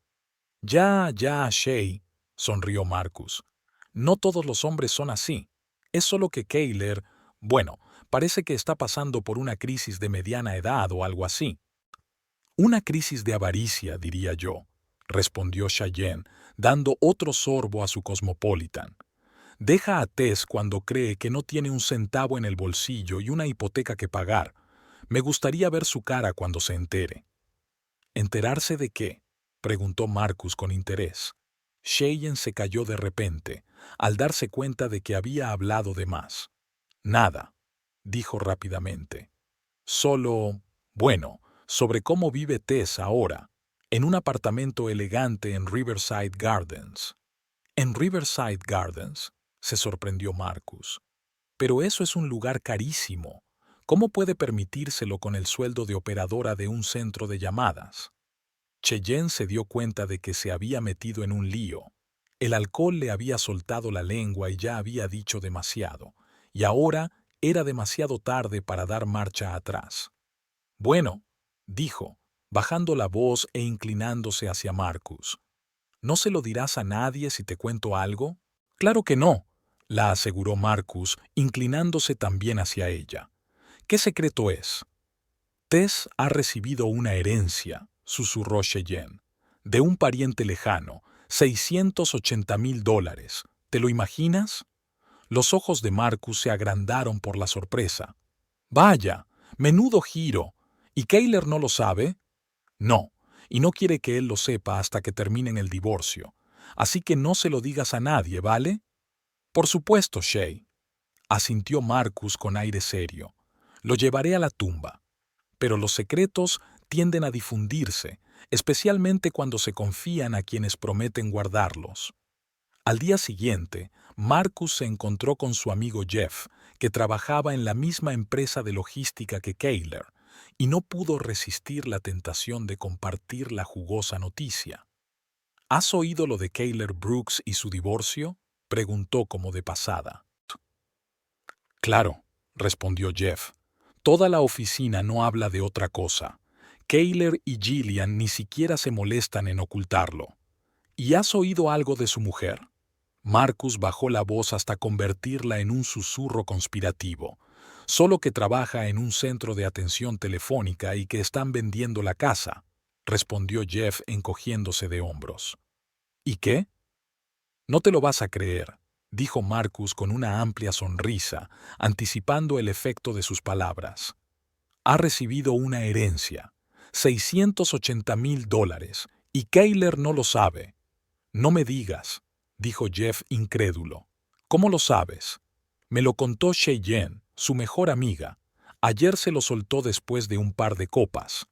Ya, Shay, sonrió Marcus. No todos los hombres son así. Es solo que Kayler, bueno, parece que está pasando por una crisis de mediana edad o algo así. Una crisis de avaricia, diría yo, respondió Cheyenne, dando otro sorbo a su Cosmopolitan. Deja a Tess cuando cree que no tiene un centavo en el bolsillo y una hipoteca que pagar. Me gustaría ver su cara cuando se entere. ¿Enterarse de qué?, preguntó Marcus con interés. Cheyenne se calló de repente, al darse cuenta de que había hablado de más. Nada, dijo rápidamente. Solo, bueno, sobre cómo vive Tess ahora, en un apartamento elegante en Riverside Gardens. ¿En Riverside Gardens?, se sorprendió Marcus. Pero eso es un lugar carísimo. ¿Cómo puede permitírselo con el sueldo de operadora de un centro de llamadas? Cheyenne se dio cuenta de que se había metido en un lío. El alcohol le había soltado la lengua y ya había dicho demasiado, y ahora era demasiado tarde para dar marcha atrás. Bueno, dijo, bajando la voz e inclinándose hacia Marcus. ¿No se lo dirás a nadie si te cuento algo? Claro que no, la aseguró Marcus, inclinándose también hacia ella. ¿Qué secreto es? Tess ha recibido una herencia, susurró Cheyenne, de un pariente lejano, $680,000. ¿Te lo imaginas? Los ojos de Marcus se agrandaron por la sorpresa. Vaya, menudo giro. ¿Y Kayler no lo sabe? No, y no quiere que él lo sepa hasta que terminen el divorcio. Así que no se lo digas a nadie, ¿vale? Por supuesto, Shay, asintió Marcus con aire serio. Lo llevaré a la tumba. Pero los secretos tienden a difundirse, especialmente cuando se confían a quienes prometen guardarlos. Al día siguiente, Marcus se encontró con su amigo Jeff, que trabajaba en la misma empresa de logística que Kayler, y no pudo resistir la tentación de compartir la jugosa noticia. ¿Has oído lo de Kayler Brooks y su divorcio?, preguntó como de pasada. Claro, respondió Jeff. Toda la oficina no habla de otra cosa. Kayler y Gillian ni siquiera se molestan en ocultarlo. ¿Y has oído algo de su mujer? Marcus bajó la voz hasta convertirla en un susurro conspirativo. Solo que trabaja en un centro de atención telefónica y que están vendiendo la casa, respondió Jeff encogiéndose de hombros. ¿Y qué? No te lo vas a creer, dijo Marcus con una amplia sonrisa, anticipando el efecto de sus palabras. Ha recibido una herencia, $680,000, y Kayler no lo sabe. No me digas, dijo Jeff incrédulo. ¿Cómo lo sabes? Me lo contó Cheyenne, su mejor amiga. Ayer se lo soltó después de un par de copas.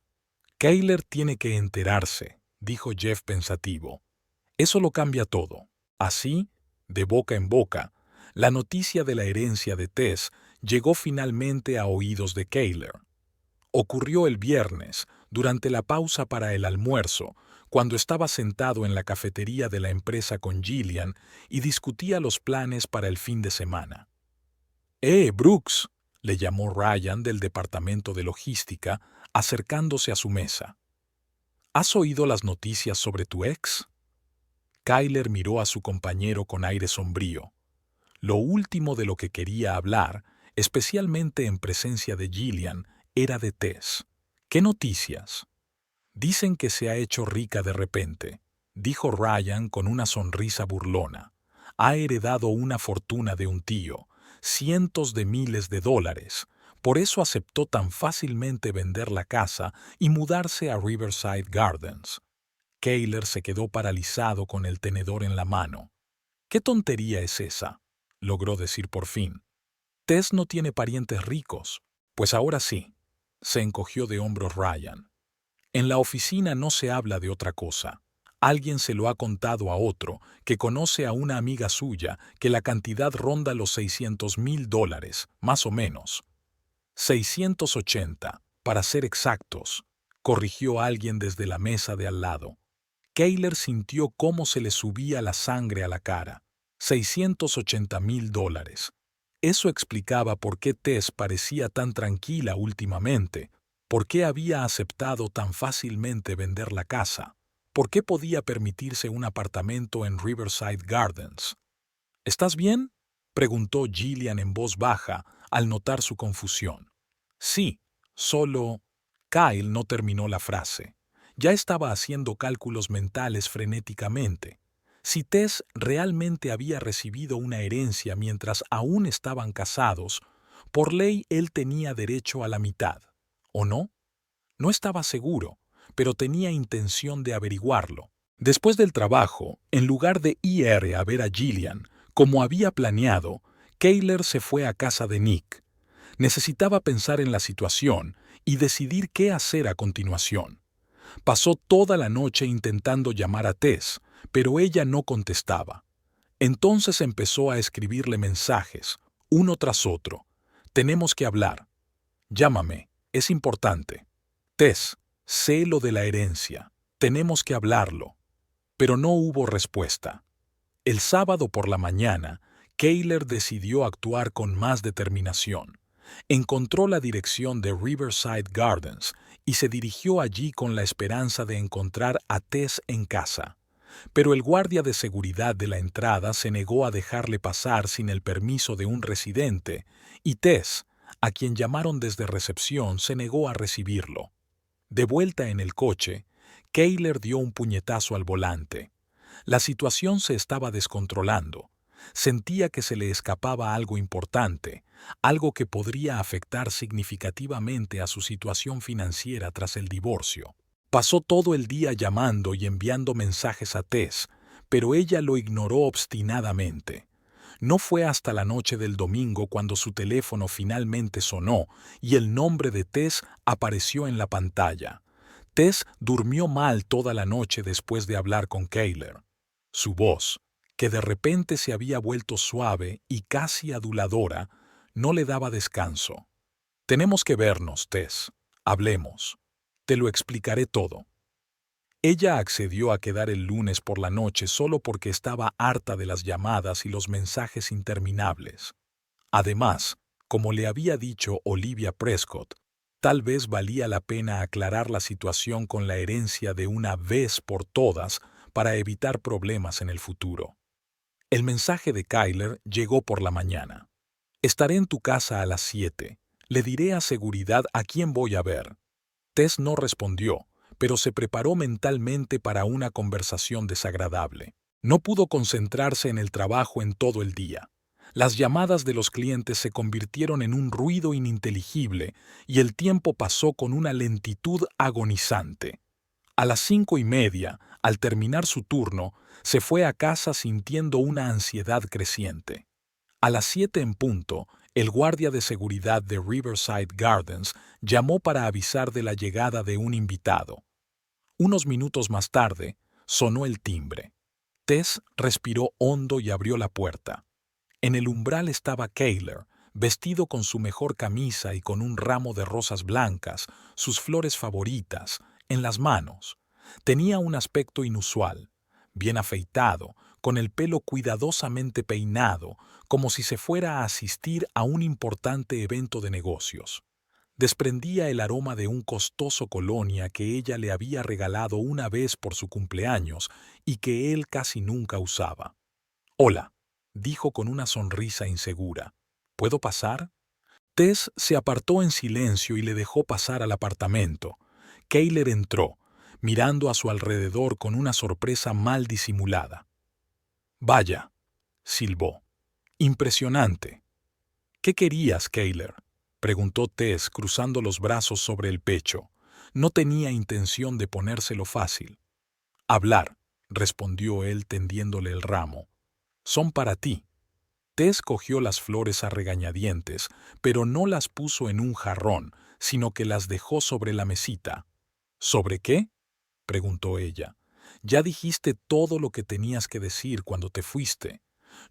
Kayler tiene que enterarse, dijo Jeff pensativo. Eso lo cambia todo. Así, de boca en boca, la noticia de la herencia de Tess llegó finalmente a oídos de Kayler. Ocurrió el viernes, durante la pausa para el almuerzo, cuando estaba sentado en la cafetería de la empresa con Gillian y discutía los planes para el fin de semana. Brooks! Le llamó Ryan del departamento de logística, acercándose a su mesa. ¿Has oído las noticias sobre tu ex? Kyler miró a su compañero con aire sombrío. Lo último de lo que quería hablar, especialmente en presencia de Gillian, era de Tess. ¿Qué noticias? Dicen que se ha hecho rica de repente, dijo Ryan con una sonrisa burlona. Ha heredado una fortuna de un tío, cientos de miles de dólares. Por eso aceptó tan fácilmente vender la casa y mudarse a Riverside Gardens. Kyler se quedó paralizado con el tenedor en la mano. ¿Qué tontería es esa?, logró decir por fin. Tess no tiene parientes ricos. Pues ahora sí, se encogió de hombros Ryan. En la oficina no se habla de otra cosa. Alguien se lo ha contado a otro, que conoce a una amiga suya, que la cantidad ronda los $600,000, más o menos. 680, para ser exactos, corrigió alguien desde la mesa de al lado. Kyler sintió cómo se le subía la sangre a la cara. $680,000. Eso explicaba por qué Tess parecía tan tranquila últimamente, por qué había aceptado tan fácilmente vender la casa, por qué podía permitirse un apartamento en Riverside Gardens. ¿Estás bien?, preguntó Gillian en voz baja al notar su confusión. Sí, solo... Kyle no terminó la frase. Ya estaba haciendo cálculos mentales frenéticamente. Si Tess realmente había recibido una herencia mientras aún estaban casados, por ley él tenía derecho a la mitad, ¿o no? No estaba seguro, pero tenía intención de averiguarlo. Después del trabajo, en lugar de ir a ver a Gillian, como había planeado, Kyler se fue a casa de Nick. Necesitaba pensar en la situación y decidir qué hacer a continuación. Pasó toda la noche intentando llamar a Tess, pero ella no contestaba. Entonces empezó a escribirle mensajes, uno tras otro. Tenemos que hablar. Llámame, es importante. Tess, sé lo de la herencia. Tenemos que hablarlo. Pero no hubo respuesta. El sábado por la mañana, Kyler decidió actuar con más determinación. Encontró la dirección de Riverside Gardens y se dirigió allí con la esperanza de encontrar a Tess en casa. Pero el guardia de seguridad de la entrada se negó a dejarle pasar sin el permiso de un residente, y Tess, a quien llamaron desde recepción, se negó a recibirlo. De vuelta en el coche, Kyler dio un puñetazo al volante. La situación se estaba descontrolando. Sentía que se le escapaba algo importante, algo que podría afectar significativamente a su situación financiera tras el divorcio. Pasó todo el día llamando y enviando mensajes a Tess, pero ella lo ignoró obstinadamente. No fue hasta la noche del domingo cuando su teléfono finalmente sonó y el nombre de Tess apareció en la pantalla. Tess durmió mal toda la noche después de hablar con Kyler. Su voz, que de repente se había vuelto suave y casi aduladora, no le daba descanso. Tenemos que vernos, Tess. Hablemos. Te lo explicaré todo. Ella accedió a quedar el lunes por la noche solo porque estaba harta de las llamadas y los mensajes interminables. Además, como le había dicho Olivia Prescott, tal vez valía la pena aclarar la situación con la herencia de una vez por todas para evitar problemas en el futuro. El mensaje de Kyler llegó por la mañana. Estaré en tu casa a las 7. Le diré a seguridad a quién voy a ver. Tess no respondió, pero se preparó mentalmente para una conversación desagradable. No pudo concentrarse en el trabajo en todo el día. Las llamadas de los clientes se convirtieron en un ruido ininteligible y el tiempo pasó con una lentitud agonizante. A las 5:30, al terminar su turno, se fue a casa sintiendo una ansiedad creciente. A las 7 en punto, el guardia de seguridad de Riverside Gardens llamó para avisar de la llegada de un invitado. Unos minutos más tarde, sonó el timbre. Tess respiró hondo y abrió la puerta. En el umbral estaba Kyler, vestido con su mejor camisa y con un ramo de rosas blancas, sus flores favoritas, en las manos. Tenía un aspecto inusual, bien afeitado, con el pelo cuidadosamente peinado, como si se fuera a asistir a un importante evento de negocios. Desprendía el aroma de un costoso colonia que ella le había regalado una vez por su cumpleaños y que él casi nunca usaba. «Hola», dijo con una sonrisa insegura. «¿Puedo pasar?» Tess se apartó en silencio y le dejó pasar al apartamento. Kayler entró, mirando a su alrededor con una sorpresa mal disimulada. «Vaya», silbó. «Impresionante». «¿Qué querías, Kayler?», preguntó Tess cruzando los brazos sobre el pecho. No tenía intención de ponérselo fácil. «Hablar», respondió él tendiéndole el ramo. «Son para ti». Tess cogió las flores a regañadientes, pero no las puso en un jarrón, sino que las dejó sobre la mesita. «¿Sobre qué?», preguntó ella. «Ya dijiste todo lo que tenías que decir cuando te fuiste.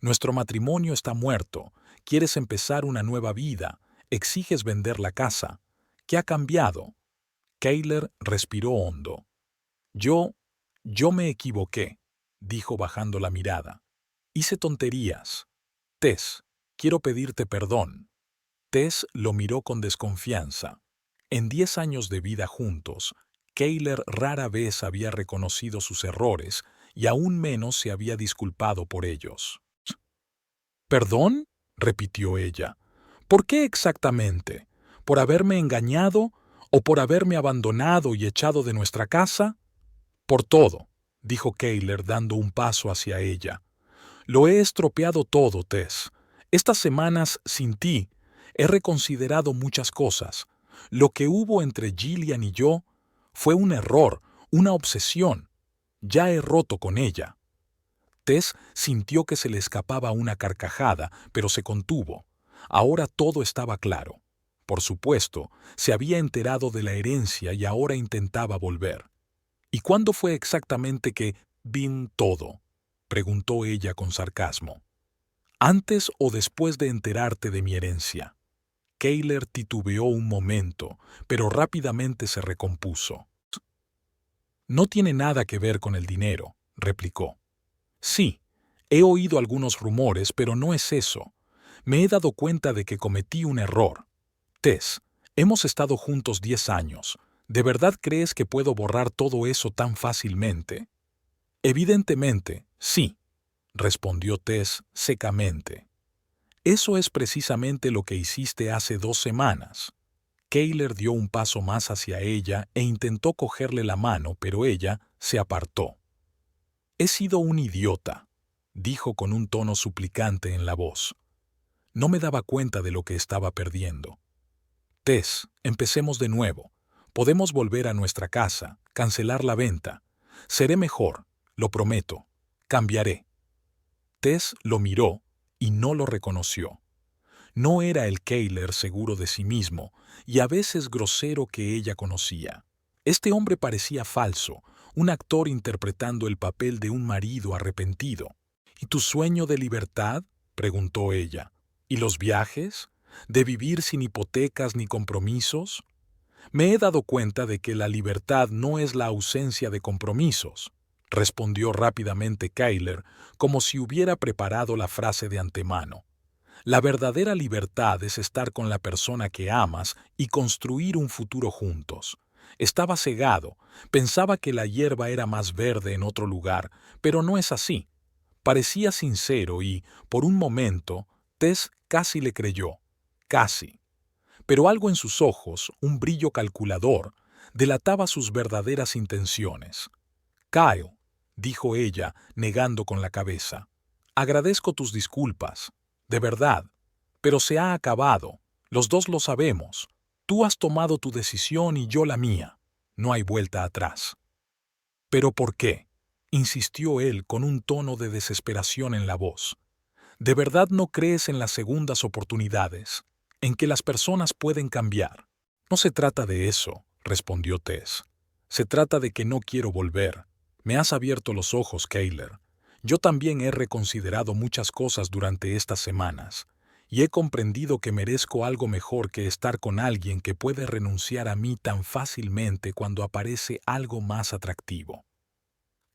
Nuestro matrimonio está muerto. Quieres empezar una nueva vida. Exiges vender la casa. ¿Qué ha cambiado?» Kayler respiró hondo. Yo me equivoqué», dijo bajando la mirada. «Hice tonterías. Tess, quiero pedirte perdón». Tess lo miró con desconfianza. En 10 años de vida juntos, Kayler rara vez había reconocido sus errores y aún menos se había disculpado por ellos. «¿Perdón?», repitió ella. «¿Por qué exactamente? ¿Por haberme engañado o por haberme abandonado y echado de nuestra casa?» «Por todo», dijo Kayler dando un paso hacia ella. «Lo he estropeado todo, Tess. Estas semanas sin ti he reconsiderado muchas cosas. Lo que hubo entre Gillian y yo fue un error, una obsesión. Ya he roto con ella». Tess sintió que se le escapaba una carcajada, pero se contuvo. Ahora todo estaba claro. Por supuesto, se había enterado de la herencia y ahora intentaba volver. «¿Y cuándo fue exactamente que vi todo?», preguntó ella con sarcasmo. «¿Antes o después de enterarte de mi herencia?». Kayler titubeó un momento, pero rápidamente se recompuso. «No tiene nada que ver con el dinero», replicó. «Sí, he oído algunos rumores, pero no es eso. Me he dado cuenta de que cometí un error. Tess, hemos estado juntos 10 años. ¿De verdad crees que puedo borrar todo eso tan fácilmente?» «Evidentemente, sí», respondió Tess secamente. «Eso es precisamente lo que hiciste hace 2 semanas». Kayler dio un paso más hacia ella e intentó cogerle la mano, pero ella se apartó. «He sido un idiota», dijo con un tono suplicante en la voz. No me daba cuenta de lo que estaba perdiendo. «Tess, empecemos de nuevo. Podemos volver a nuestra casa, cancelar la venta. Seré mejor, lo prometo. Cambiaré». Tess lo miró y no lo reconoció. No era el Kayler seguro de sí mismo y a veces grosero que ella conocía. Este hombre parecía falso, un actor interpretando el papel de un marido arrepentido. «¿Y tu sueño de libertad?», preguntó ella. «¿Y los viajes? ¿De vivir sin hipotecas ni compromisos?» «Me he dado cuenta de que la libertad no es la ausencia de compromisos», respondió rápidamente Kayler, como si hubiera preparado la frase de antemano. «La verdadera libertad es estar con la persona que amas y construir un futuro juntos». Estaba cegado, pensaba que la hierba era más verde en otro lugar, pero no es así. Parecía sincero y, por un momento, Tess casi le creyó. Casi. Pero algo en sus ojos, un brillo calculador, delataba sus verdaderas intenciones. «Kyle», dijo ella, negando con la cabeza. «Agradezco tus disculpas. De verdad. Pero se ha acabado. Los dos lo sabemos. Tú has tomado tu decisión y yo la mía. No hay vuelta atrás». «¿Pero por qué?», insistió él con un tono de desesperación en la voz. «¿De verdad no crees en las segundas oportunidades, en que las personas pueden cambiar?» «No se trata de eso», respondió Tess. «Se trata de que no quiero volver. Me has abierto los ojos, Kayler. Yo también he reconsiderado muchas cosas durante estas semanas, y he comprendido que merezco algo mejor que estar con alguien que puede renunciar a mí tan fácilmente cuando aparece algo más atractivo».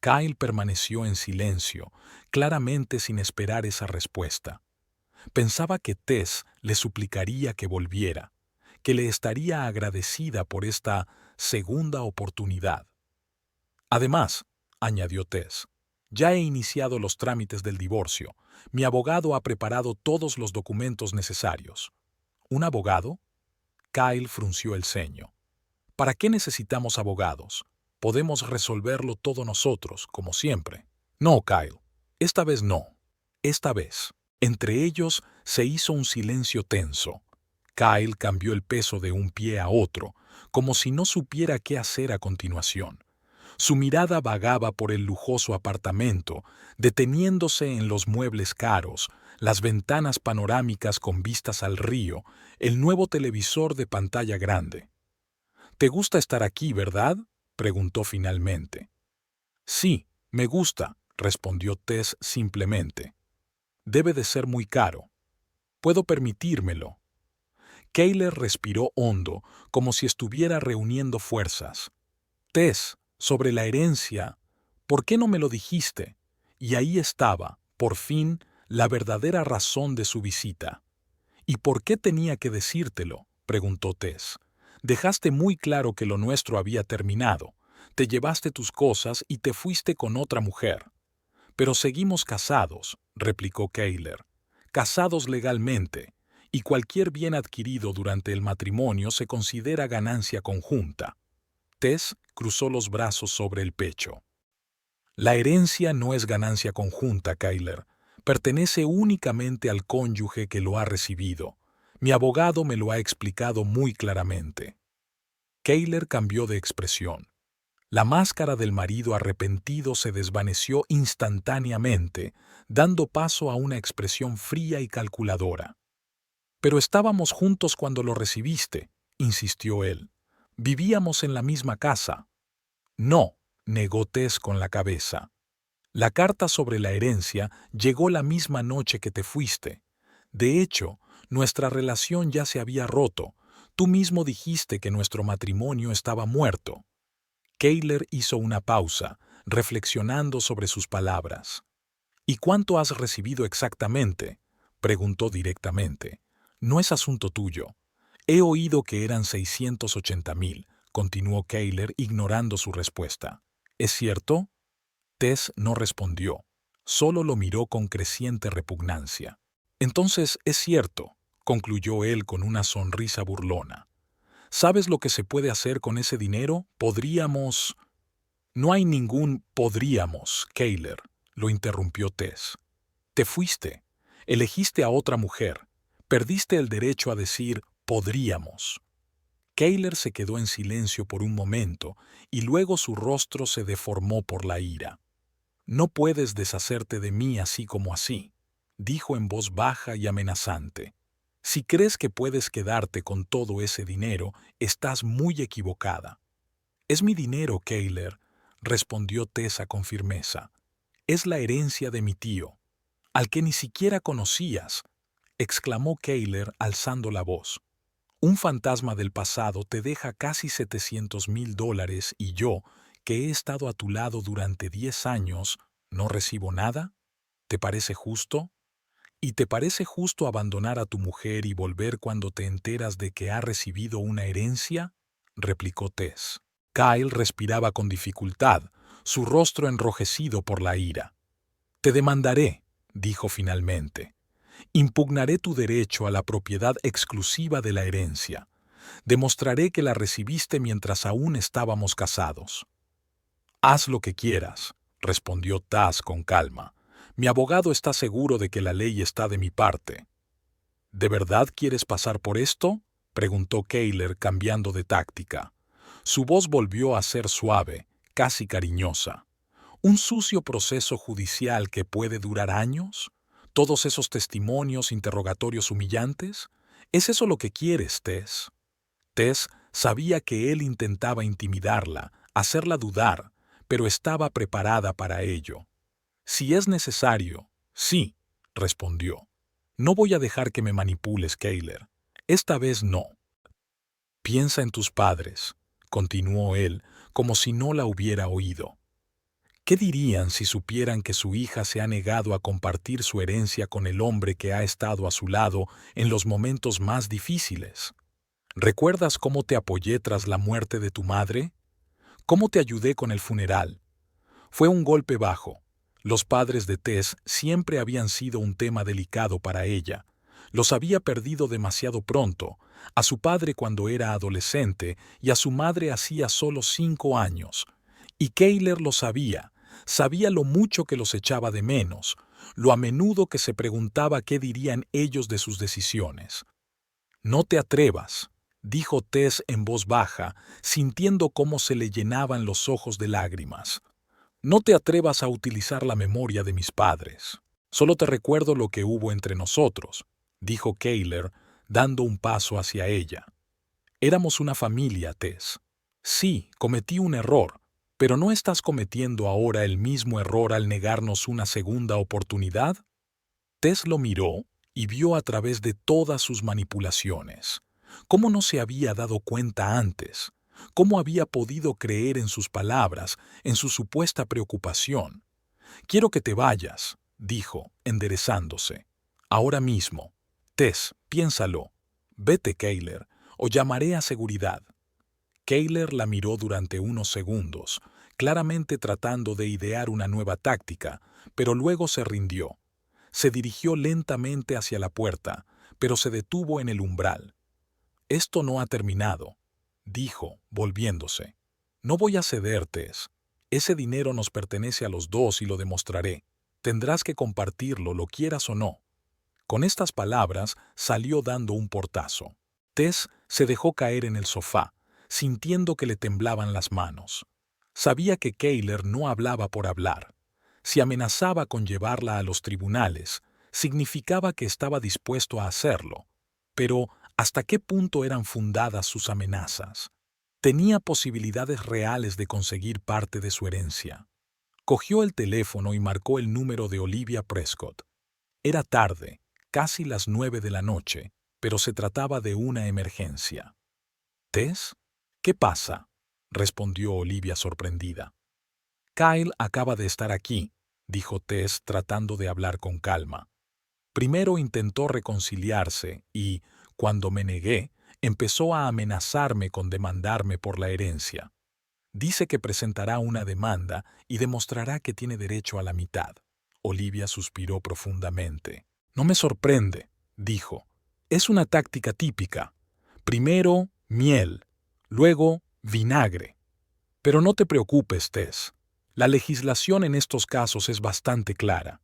Kyle permaneció en silencio, claramente sin esperar esa respuesta. Pensaba que Tess le suplicaría que volviera, que le estaría agradecida por esta segunda oportunidad. Además, añadió Tess, ya he iniciado los trámites del divorcio. Mi abogado ha preparado todos los documentos necesarios. ¿Un abogado? Kyle frunció el ceño. ¿Para qué necesitamos abogados? Podemos resolverlo todo nosotros, como siempre. No, Kyle. Esta vez no. Esta vez. Entre ellos se hizo un silencio tenso. Kyle cambió el peso de un pie a otro, como si no supiera qué hacer a continuación. Su mirada vagaba por el lujoso apartamento, deteniéndose en los muebles caros, las ventanas panorámicas con vistas al río, el nuevo televisor de pantalla grande. «¿Te gusta estar aquí, verdad?», preguntó finalmente. «Sí, me gusta», respondió Tess simplemente. «Debe de ser muy caro. Puedo permitírmelo». Kayler respiró hondo, como si estuviera reuniendo fuerzas. «Tess, sobre la herencia, ¿por qué no me lo dijiste?». Y ahí estaba, por fin, la verdadera razón de su visita. «¿Y por qué tenía que decírtelo?», preguntó Tess. «Dejaste muy claro que lo nuestro había terminado. Te llevaste tus cosas y te fuiste con otra mujer». «Pero seguimos casados», replicó Kayler. «Casados legalmente, y cualquier bien adquirido durante el matrimonio se considera ganancia conjunta». Tess cruzó los brazos sobre el pecho. «La herencia no es ganancia conjunta, Kayler. Pertenece únicamente al cónyuge que lo ha recibido. Mi abogado me lo ha explicado muy claramente». Kayler cambió de expresión. La máscara del marido arrepentido se desvaneció instantáneamente, dando paso a una expresión fría y calculadora. «Pero estábamos juntos cuando lo recibiste», insistió él. «Vivíamos en la misma casa». «No», negó Tess con la cabeza. «La carta sobre la herencia llegó la misma noche que te fuiste. De hecho, nuestra relación ya se había roto. Tú mismo dijiste que nuestro matrimonio estaba muerto». Kayler hizo una pausa, reflexionando sobre sus palabras. «¿Y cuánto has recibido exactamente?», preguntó directamente. «No es asunto tuyo». «He oído que eran 680,000», continuó Kayler ignorando su respuesta. «¿Es cierto?». Tess no respondió, solo lo miró con creciente repugnancia. «Entonces es cierto», concluyó él con una sonrisa burlona. «¿Sabes lo que se puede hacer con ese dinero? Podríamos...». «No hay ningún podríamos, Kayler», lo interrumpió Tess. «Te fuiste, elegiste a otra mujer, perdiste el derecho a decir podríamos». Kayler se quedó en silencio por un momento y luego su rostro se deformó por la ira. «No puedes deshacerte de mí así como así», dijo en voz baja y amenazante. «Si crees que puedes quedarte con todo ese dinero, estás muy equivocada». «Es mi dinero, Kayler», respondió Tessa con firmeza. «Es la herencia de mi tío, al que ni siquiera conocías», exclamó Kayler alzando la voz. «Un fantasma del pasado te deja casi $700,000 y yo, que he estado a tu lado durante 10 años, ¿no recibo nada? ¿Te parece justo? ¿Y te parece justo abandonar a tu mujer y volver cuando te enteras de que ha recibido una herencia?», replicó Tess. Kyle respiraba con dificultad, su rostro enrojecido por la ira. «Te demandaré», dijo finalmente. «Impugnaré tu derecho a la propiedad exclusiva de la herencia. Demostraré que la recibiste mientras aún estábamos casados». «Haz lo que quieras», respondió Tess con calma. «Mi abogado está seguro de que la ley está de mi parte». «¿De verdad quieres pasar por esto?», preguntó Kayler cambiando de táctica. Su voz volvió a ser suave, casi cariñosa. «¿Un sucio proceso judicial que puede durar años? ¿Todos esos testimonios, interrogatorios humillantes? ¿Es eso lo que quieres, Tess?». Tess sabía que él intentaba intimidarla, hacerla dudar, pero estaba preparada para ello. «Si es necesario, sí», respondió. «No voy a dejar que me manipules, Kayler. Esta vez no». «Piensa en tus padres», continuó él, como si no la hubiera oído. ¿Qué dirían si supieran que su hija se ha negado a compartir su herencia con el hombre que ha estado a su lado en los momentos más difíciles? ¿Recuerdas cómo te apoyé tras la muerte de tu madre? ¿Cómo te ayudé con el funeral? Fue un golpe bajo. Los padres de Tess siempre habían sido un tema delicado para ella. Los había perdido demasiado pronto, a su padre cuando era adolescente y a su madre hacía solo 5 años. Y Kayler lo sabía. Sabía lo mucho que los echaba de menos, lo a menudo que se preguntaba qué dirían ellos de sus decisiones. «No te atrevas», dijo Tess en voz baja, sintiendo cómo se le llenaban los ojos de lágrimas. «No te atrevas a utilizar la memoria de mis padres. Solo te recuerdo lo que hubo entre nosotros», dijo Kayler, dando un paso hacia ella. «Éramos una familia, Tess. Sí, cometí un error, pero ¿no estás cometiendo ahora el mismo error al negarnos una segunda oportunidad?» Tess lo miró y vio a través de todas sus manipulaciones. ¿Cómo no se había dado cuenta antes? ¿Cómo había podido creer en sus palabras, en su supuesta preocupación? «Quiero que te vayas», dijo, enderezándose. «Ahora mismo. Tess, piénsalo. Vete, Kayler, o llamaré a seguridad». Kayler la miró durante unos segundos, claramente tratando de idear una nueva táctica, pero luego se rindió. Se dirigió lentamente hacia la puerta, pero se detuvo en el umbral. «Esto no ha terminado», dijo, volviéndose. «No voy a ceder, Tess. Ese dinero nos pertenece a los dos y lo demostraré. Tendrás que compartirlo, lo quieras o no». Con estas palabras salió dando un portazo. Tess se dejó caer en el sofá, sintiendo que le temblaban las manos. Sabía que Kayler no hablaba por hablar. Si amenazaba con llevarla a los tribunales, significaba que estaba dispuesto a hacerlo. Pero, ¿hasta qué punto eran fundadas sus amenazas? Tenía posibilidades reales de conseguir parte de su herencia. Cogió el teléfono y marcó el número de Olivia Prescott. Era tarde, casi las 9 de la noche, pero se trataba de una emergencia. «¿Tess? ¿Qué pasa?», respondió Olivia sorprendida. «Kyle acaba de estar aquí», dijo Tess tratando de hablar con calma. «Primero intentó reconciliarse y, cuando me negué, empezó a amenazarme con demandarme por la herencia. Dice que presentará una demanda y demostrará que tiene derecho a la mitad». Olivia suspiró profundamente. «No me sorprende», dijo. «Es una táctica típica. Primero, miel, luego, vinagre. Pero no te preocupes, Tess. La legislación en estos casos es bastante clara.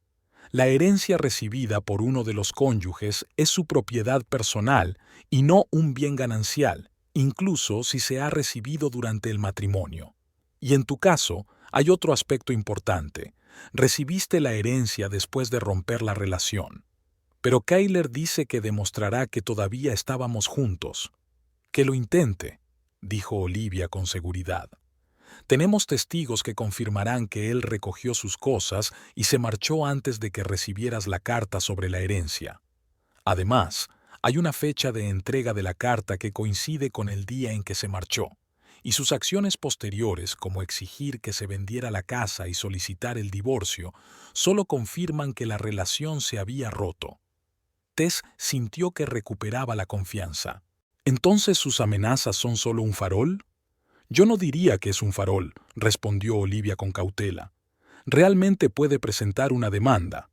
La herencia recibida por uno de los cónyuges es su propiedad personal y no un bien ganancial, incluso si se ha recibido durante el matrimonio. Y en tu caso, hay otro aspecto importante. Recibiste la herencia después de romper la relación. Pero Kayler dice que demostrará que todavía estábamos juntos. «Que lo intente», dijo Olivia con seguridad. «Tenemos testigos que confirmarán que él recogió sus cosas y se marchó antes de que recibieras la carta sobre la herencia. Además, hay una fecha de entrega de la carta que coincide con el día en que se marchó, y sus acciones posteriores, como exigir que se vendiera la casa y solicitar el divorcio, solo confirman que la relación se había roto». Tess sintió que recuperaba la confianza. «¿Entonces sus amenazas son solo un farol?» «Yo no diría que es un farol», respondió Olivia con cautela. «Realmente puede presentar una demanda,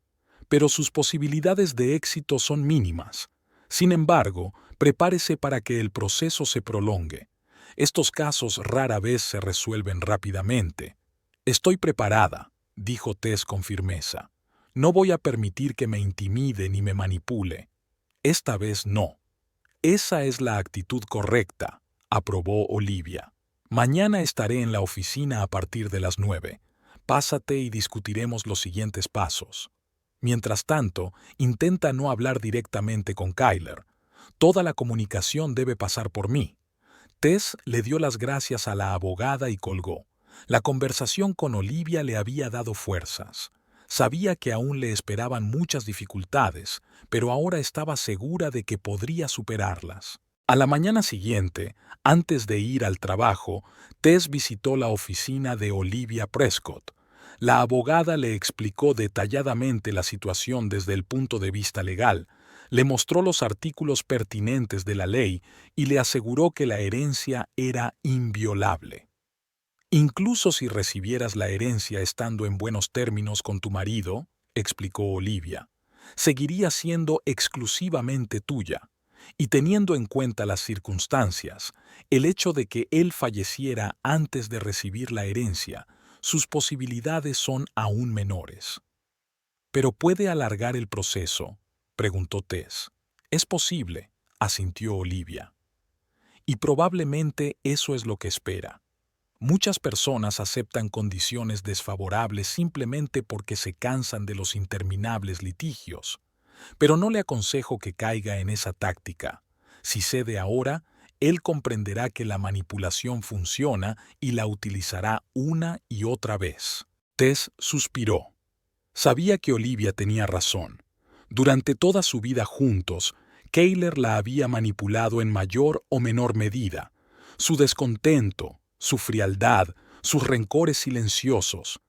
pero sus posibilidades de éxito son mínimas. Sin embargo, prepárese para que el proceso se prolongue. Estos casos rara vez se resuelven rápidamente». «Estoy preparada», dijo Tess con firmeza. «No voy a permitir que me intimide ni me manipule. Esta vez no». «Esa es la actitud correcta», aprobó Olivia. «Mañana estaré en la oficina a partir de las 9. Pásate y discutiremos los siguientes pasos. Mientras tanto, intenta no hablar directamente con Kayler. Toda la comunicación debe pasar por mí». Tess le dio las gracias a la abogada y colgó. La conversación con Olivia le había dado fuerzas. Sabía que aún le esperaban muchas dificultades, pero ahora estaba segura de que podría superarlas. A la mañana siguiente, antes de ir al trabajo, Tess visitó la oficina de Olivia Prescott. La abogada le explicó detalladamente la situación desde el punto de vista legal, le mostró los artículos pertinentes de la ley y le aseguró que la herencia era inviolable. Incluso si recibieras la herencia estando en buenos términos con tu marido, explicó Olivia, seguiría siendo exclusivamente tuya. Y teniendo en cuenta las circunstancias, el hecho de que él falleciera antes de recibir la herencia, sus posibilidades son aún menores. ¿Pero puede alargar el proceso?, preguntó Tess. Es posible, asintió Olivia. Y probablemente eso es lo que espera. Muchas personas aceptan condiciones desfavorables simplemente porque se cansan de los interminables litigios. Pero no le aconsejo que caiga en esa táctica. Si cede ahora, él comprenderá que la manipulación funciona y la utilizará una y otra vez. Tess suspiró. Sabía que Olivia tenía razón. Durante toda su vida juntos, Kayler la había manipulado en mayor o menor medida. Su descontento, su frialdad, sus rencores silenciosos,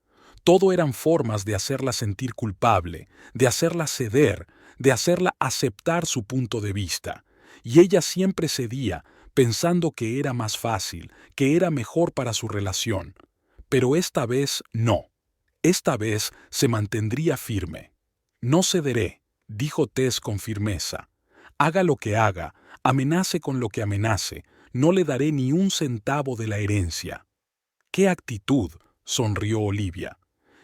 todo eran formas de hacerla sentir culpable, de hacerla ceder, de hacerla aceptar su punto de vista. Y ella siempre cedía, pensando que era más fácil, que era mejor para su relación. Pero esta vez no. Esta vez se mantendría firme. No cederé, dijo Tess con firmeza. Haga lo que haga, amenace con lo que amenace, no le daré ni un centavo de la herencia. ¡Qué actitud!, sonrió Olivia.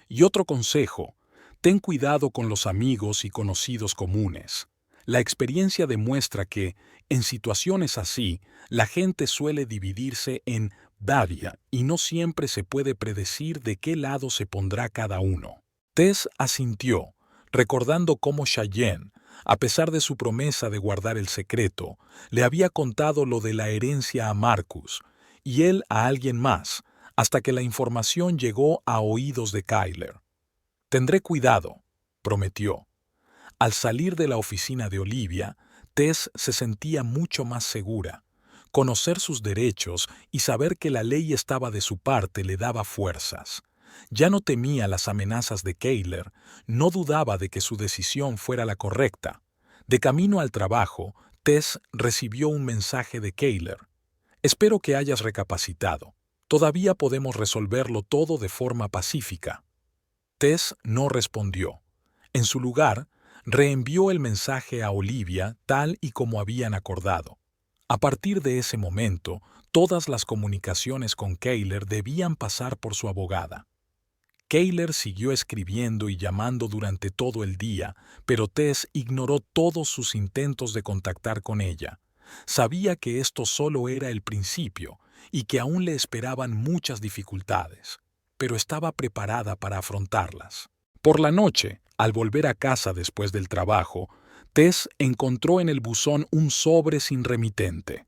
Y otro consejo, ten cuidado con los amigos y conocidos comunes. La experiencia demuestra que, en situaciones así, la gente suele dividirse en Badia y no siempre se puede predecir de qué lado se pondrá cada uno. Tess asintió, recordando cómo Cheyenne, a pesar de su promesa de guardar el secreto, le había contado lo de la herencia a Marcus, y él a alguien más, hasta que la información llegó a oídos de Kayler. Tendré cuidado, prometió. Al salir de la oficina de Olivia, Tess se sentía mucho más segura. Conocer sus derechos y saber que la ley estaba de su parte le daba fuerzas. Ya no temía las amenazas de Kayler, no dudaba de que su decisión fuera la correcta. De camino al trabajo, Tess recibió un mensaje de Kayler. Espero que hayas recapacitado. Todavía podemos resolverlo todo de forma pacífica. Tess no respondió. En su lugar, reenvió el mensaje a Olivia tal y como habían acordado. A partir de ese momento, todas las comunicaciones con Kayler debían pasar por su abogada. Kayler siguió escribiendo y llamando durante todo el día, pero Tess ignoró todos sus intentos de contactar con ella. Sabía que esto solo era el principio y que aún le esperaban muchas dificultades, pero estaba preparada para afrontarlas. Por la noche, al volver a casa después del trabajo, Tess encontró en el buzón un sobre sin remitente.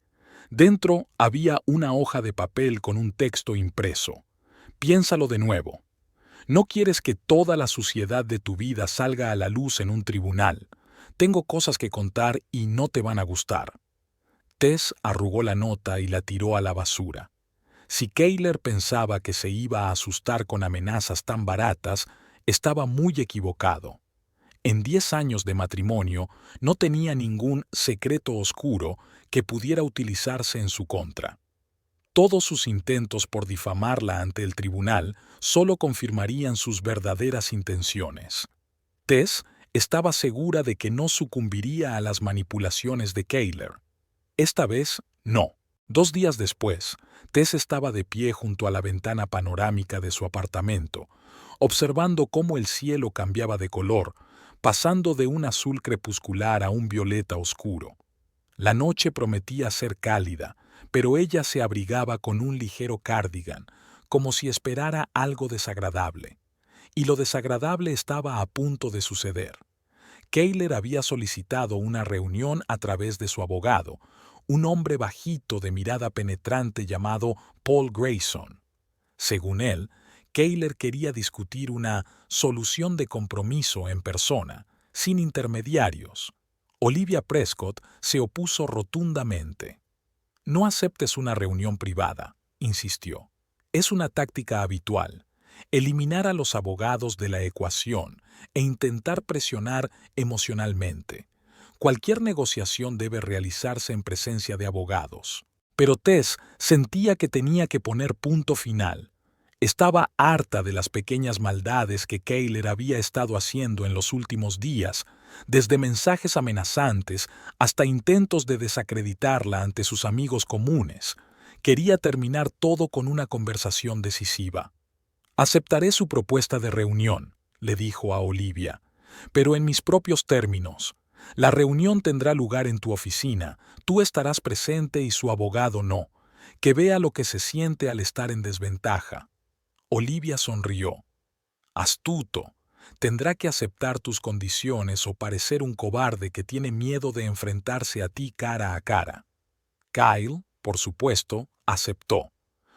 Dentro había una hoja de papel con un texto impreso. Piénsalo de nuevo. No quieres que toda la suciedad de tu vida salga a la luz en un tribunal. Tengo cosas que contar y no te van a gustar. Tess arrugó la nota y la tiró a la basura. Si Kayler pensaba que se iba a asustar con amenazas tan baratas, estaba muy equivocado. En 10 años de matrimonio no tenía ningún secreto oscuro que pudiera utilizarse en su contra. Todos sus intentos por difamarla ante el tribunal solo confirmarían sus verdaderas intenciones. Tess estaba segura de que no sucumbiría a las manipulaciones de Kayler. Esta vez, no. 2 días después, Tess estaba de pie junto a la ventana panorámica de su apartamento, observando cómo el cielo cambiaba de color, pasando de un azul crepuscular a un violeta oscuro. La noche prometía ser cálida, pero ella se abrigaba con un ligero cardigan, como si esperara algo desagradable. Y lo desagradable estaba a punto de suceder. Kayler había solicitado una reunión a través de su abogado, un hombre bajito de mirada penetrante llamado Paul Grayson. Según él, Kayler quería discutir una solución de compromiso en persona, sin intermediarios. Olivia Prescott se opuso rotundamente. No aceptes una reunión privada, insistió. Es una táctica habitual. eliminar a los abogados de la ecuación e intentar presionar emocionalmente. Cualquier negociación debe realizarse en presencia de abogados. Pero Tess sentía que tenía que poner punto final. Estaba harta de las pequeñas maldades que Kayler había estado haciendo en los últimos días, desde mensajes amenazantes hasta intentos de desacreditarla ante sus amigos comunes. Quería terminar todo con una conversación decisiva. «Aceptaré su propuesta de reunión», le dijo a Olivia, «pero en mis propios términos. La reunión tendrá lugar en tu oficina, tú estarás presente y su abogado no. Que vea lo que se siente al estar en desventaja». Olivia sonrió. «Astuto. Tendrá que aceptar tus condiciones o parecer un cobarde que tiene miedo de enfrentarse a ti cara a cara». Kyle, por supuesto, aceptó.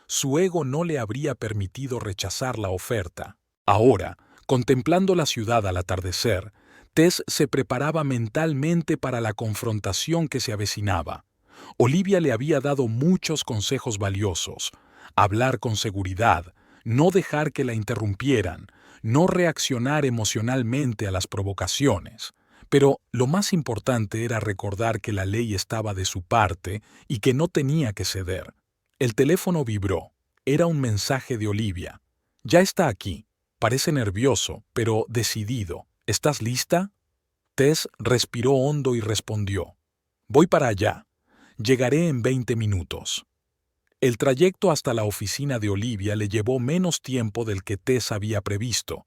Su ego no le habría permitido rechazar la oferta. Ahora, contemplando la ciudad al atardecer, Tess se preparaba mentalmente para la confrontación que se avecinaba. Olivia le había dado muchos consejos valiosos: hablar con seguridad, no dejar que la interrumpieran, no reaccionar emocionalmente a las provocaciones. Pero lo más importante era recordar que la ley estaba de su parte y que no tenía que ceder. El teléfono vibró. Era un mensaje de Olivia. «Ya está aquí. Parece nervioso, pero decidido. ¿Estás lista?» Tess respiró hondo y respondió: «Voy para allá. Llegaré en 20 minutos». El trayecto hasta la oficina de Olivia le llevó menos tiempo del que Tess había previsto.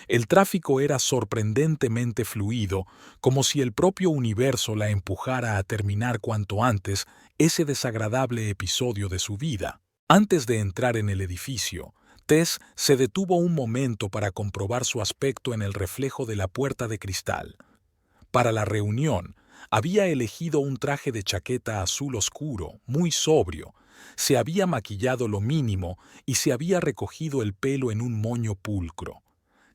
El tráfico era sorprendentemente fluido, como si el propio universo la empujara a terminar cuanto antes ese desagradable episodio de su vida. Antes de entrar en el edificio, Tess se detuvo un momento para comprobar su aspecto en el reflejo de la puerta de cristal. Para la reunión, había elegido un traje de chaqueta azul oscuro, muy sobrio. Se había maquillado lo mínimo y se había recogido el pelo en un moño pulcro.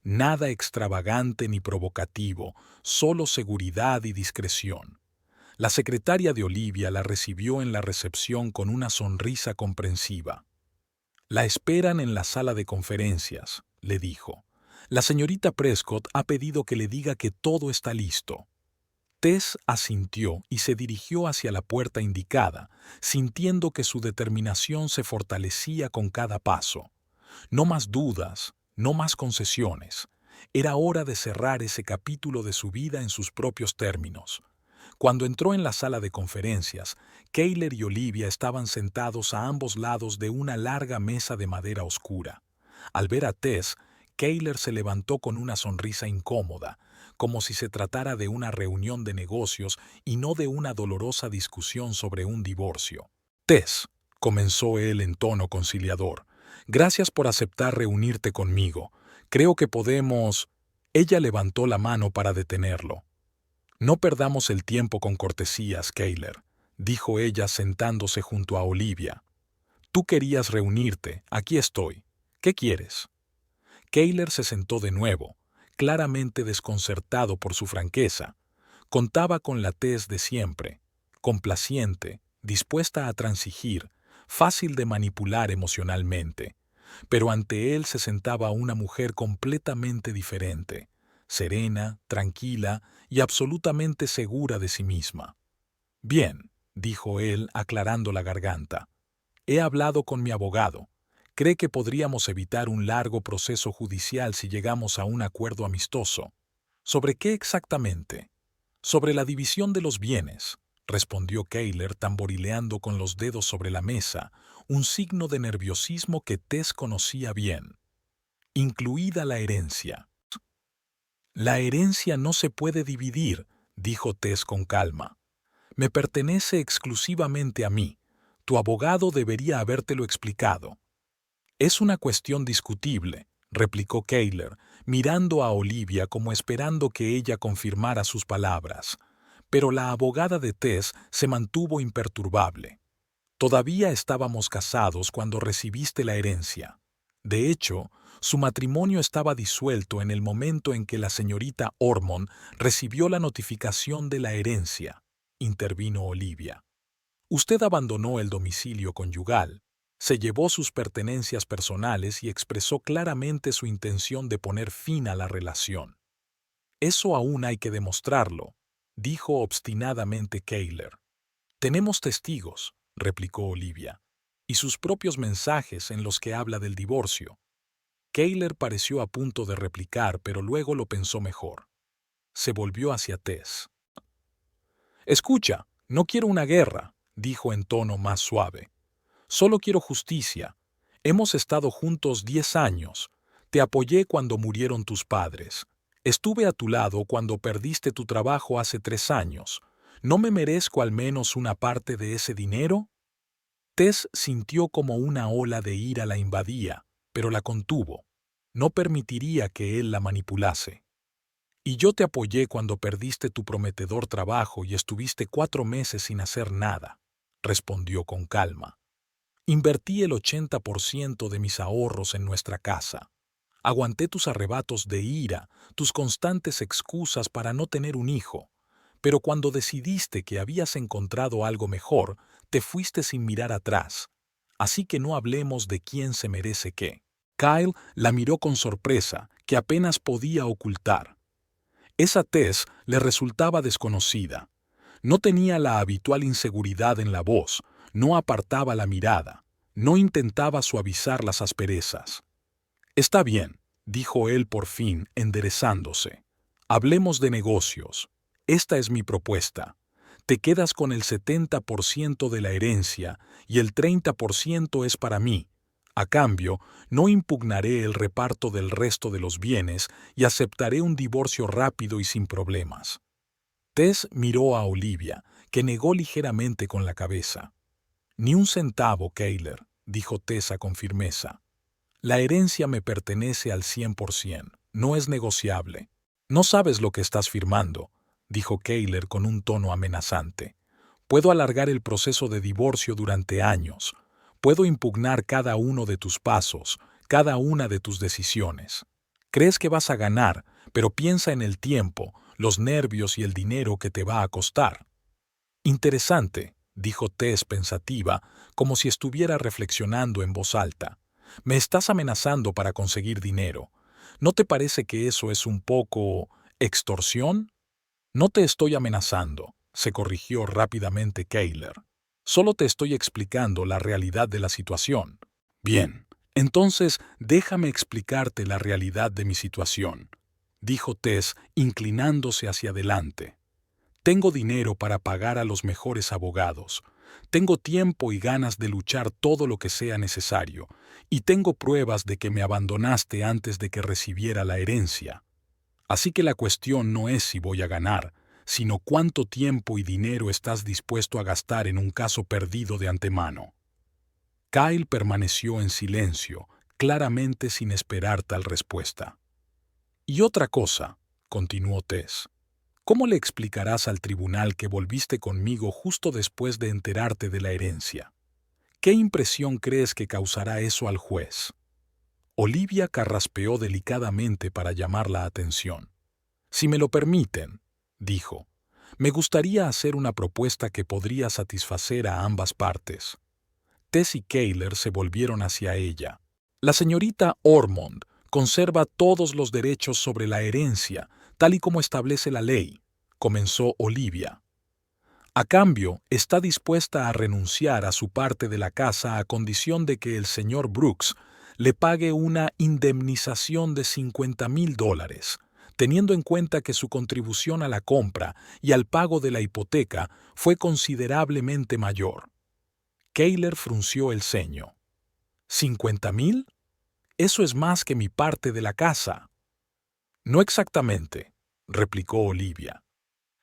Nada extravagante ni provocativo, solo seguridad y discreción. La secretaria de Olivia la recibió en la recepción con una sonrisa comprensiva. «La esperan en la sala de conferencias», le dijo. «La señorita Prescott ha pedido que le diga que todo está listo». Tess asintió y se dirigió hacia la puerta indicada, sintiendo que su determinación se fortalecía con cada paso. No más dudas, no más concesiones. Era hora de cerrar ese capítulo de su vida en sus propios términos. Cuando entró en la sala de conferencias, Kayler y Olivia estaban sentados a ambos lados de una larga mesa de madera oscura. Al ver a Tess, Kayler se levantó con una sonrisa incómoda, como si se tratara de una reunión de negocios y no de una dolorosa discusión sobre un divorcio. «Tess», comenzó él en tono conciliador, «gracias por aceptar reunirte conmigo. Creo que podemos...». Ella levantó la mano para detenerlo. «No perdamos el tiempo con cortesías, Kayler», dijo ella sentándose junto a Olivia. «Tú querías reunirte, aquí estoy. ¿Qué quieres?». Kayler se sentó de nuevo, claramente desconcertado por su franqueza. Contaba con la Tess de siempre, complaciente, dispuesta a transigir, fácil de manipular emocionalmente. Pero ante él se sentaba una mujer completamente diferente, serena, tranquila y absolutamente segura de sí misma. «Bien», dijo él, aclarando la garganta. «He hablado con mi abogado. Cree que podríamos evitar un largo proceso judicial si llegamos a un acuerdo amistoso». «¿Sobre qué exactamente?». «Sobre la división de los bienes», respondió Kayler tamborileando con los dedos sobre la mesa, un signo de nerviosismo que Tess conocía bien. «Incluida la herencia». «La herencia no se puede dividir», dijo Tess con calma. «Me pertenece exclusivamente a mí. Tu abogado debería habértelo explicado». «Es una cuestión discutible», replicó Kayler, mirando a Olivia como esperando que ella confirmara sus palabras. Pero la abogada de Tess se mantuvo imperturbable. «Todavía estábamos casados cuando recibiste la herencia. De hecho, su matrimonio estaba disuelto en el momento en que la señorita Ormond recibió la notificación de la herencia», intervino Olivia. «Usted abandonó el domicilio conyugal». Se llevó sus pertenencias personales y expresó claramente su intención de poner fin a la relación. Eso aún hay que demostrarlo, dijo obstinadamente Kayler. Tenemos testigos, replicó Olivia, y sus propios mensajes en los que habla del divorcio. Kayler pareció a punto de replicar, pero luego lo pensó mejor. Se volvió hacia Tess. Escucha, no quiero una guerra, dijo en tono más suave. Solo quiero justicia. Hemos estado juntos 10 años. Te apoyé cuando murieron tus padres. Estuve a tu lado cuando perdiste tu trabajo hace 3 años. ¿No me merezco al menos una parte de ese dinero? Tess sintió como una ola de ira la invadía, pero la contuvo. No permitiría que él la manipulase. Y yo te apoyé cuando perdiste tu prometedor trabajo y estuviste 4 meses sin hacer nada, respondió con calma. Invertí el 80% de mis ahorros en nuestra casa. Aguanté tus arrebatos de ira, tus constantes excusas para no tener un hijo. Pero cuando decidiste que habías encontrado algo mejor, te fuiste sin mirar atrás. Así que no hablemos de quién se merece qué. Kyle la miró con sorpresa, que apenas podía ocultar. Esa Tess le resultaba desconocida. No tenía la habitual inseguridad en la voz, no apartaba la mirada, no intentaba suavizar las asperezas. Está bien, dijo él por fin, enderezándose. Hablemos de negocios. Esta es mi propuesta. Te quedas con el 70% de la herencia y el 30% es para mí. A cambio, no impugnaré el reparto del resto de los bienes y aceptaré un divorcio rápido y sin problemas. Tess miró a Olivia, que negó ligeramente con la cabeza. Ni un centavo, Kayler, dijo Tessa con firmeza. La herencia me pertenece al 100%, no es negociable. No sabes lo que estás firmando, dijo Kayler con un tono amenazante. Puedo alargar el proceso de divorcio durante años. Puedo impugnar cada uno de tus pasos, cada una de tus decisiones. Crees que vas a ganar, pero piensa en el tiempo, los nervios y el dinero que te va a costar. Interesante, dijo Tess pensativa, como si estuviera reflexionando en voz alta. Me estás amenazando para conseguir dinero. ¿No te parece que eso es un poco extorsión? No te estoy amenazando, se corrigió rápidamente Kayler. Solo te estoy explicando la realidad de la situación. Bien, entonces déjame explicarte la realidad de mi situación, dijo Tess, inclinándose hacia adelante. Tengo dinero para pagar a los mejores abogados. Tengo tiempo y ganas de luchar todo lo que sea necesario, y tengo pruebas de que me abandonaste antes de que recibiera la herencia. Así que la cuestión no es si voy a ganar, sino cuánto tiempo y dinero estás dispuesto a gastar en un caso perdido de antemano. Kyle permaneció en silencio, claramente sin esperar tal respuesta. Y otra cosa, continuó Tess. ¿Cómo le explicarás al tribunal que volviste conmigo justo después de enterarte de la herencia? ¿Qué impresión crees que causará eso al juez? Olivia carraspeó delicadamente para llamar la atención. Si me lo permiten, dijo, me gustaría hacer una propuesta que podría satisfacer a ambas partes. Tess y Kayler se volvieron hacia ella. La señorita Ormond conserva todos los derechos sobre la herencia, tal y como establece la ley, comenzó Olivia. A cambio, está dispuesta a renunciar a su parte de la casa a condición de que el señor Brooks le pague una indemnización de $50,000, teniendo en cuenta que su contribución a la compra y al pago de la hipoteca fue considerablemente mayor. Kayler frunció el ceño. ¿50,000? Eso es más que mi parte de la casa. No exactamente, replicó Olivia.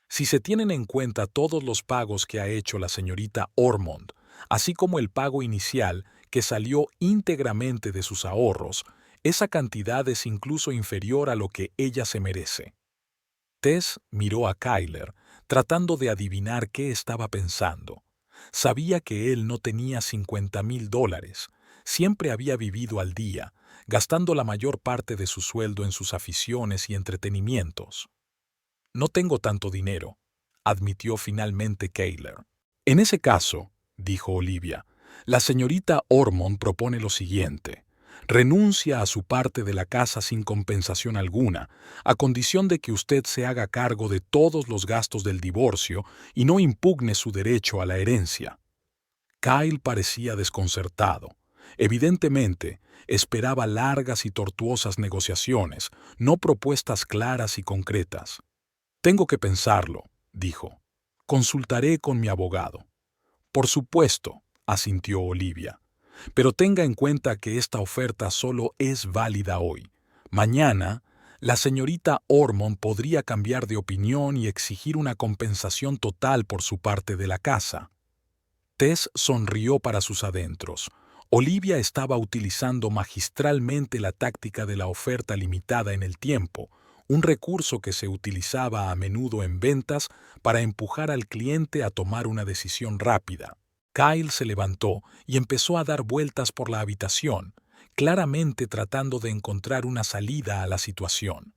Si se tienen en cuenta todos los pagos que ha hecho la señorita Ormond, así como el pago inicial que salió íntegramente de sus ahorros, esa cantidad es incluso inferior a lo que ella se merece. Tess miró a Kayler, tratando de adivinar qué estaba pensando. Sabía que él no tenía $50,000. Siempre había vivido al día, gastando la mayor parte de su sueldo en sus aficiones y entretenimientos. No tengo tanto dinero, admitió finalmente Kayler. En ese caso, dijo Olivia, La señorita Ormond propone lo siguiente. Renuncia a su parte de la casa sin compensación alguna, a condición de que usted se haga cargo de todos los gastos del divorcio y no impugne su derecho a la herencia. Kyle parecía desconcertado. Evidentemente, esperaba largas y tortuosas negociaciones, no propuestas claras y concretas. Tengo que pensarlo, dijo. Consultaré con mi abogado. Por supuesto, asintió Olivia. Pero tenga en cuenta que esta oferta solo es válida hoy. Mañana, la señorita Ormond podría cambiar de opinión y exigir una compensación total por su parte de la casa. Tess sonrió para sus adentros. Olivia estaba utilizando magistralmente la táctica de la oferta limitada en el tiempo, un recurso que se utilizaba a menudo en ventas para empujar al cliente a tomar una decisión rápida. Kyle se levantó y empezó a dar vueltas por la habitación, claramente tratando de encontrar una salida a la situación.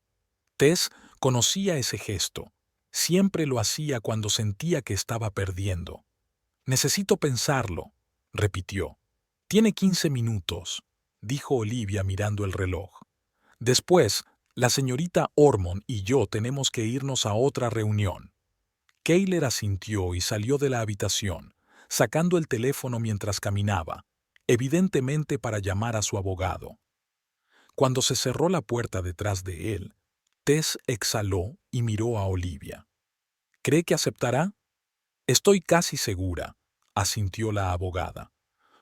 Tess conocía ese gesto. Siempre lo hacía cuando sentía que estaba perdiendo. Necesito pensarlo, repitió. Tiene 15 minutos, dijo Olivia mirando el reloj. Después, la señorita Ormond y yo tenemos que irnos a otra reunión. Kayler asintió y salió de la habitación, sacando el teléfono mientras caminaba, evidentemente para llamar a su abogado. Cuando se cerró la puerta detrás de él, Tess exhaló y miró a Olivia. ¿Cree que aceptará? Estoy casi segura, asintió la abogada.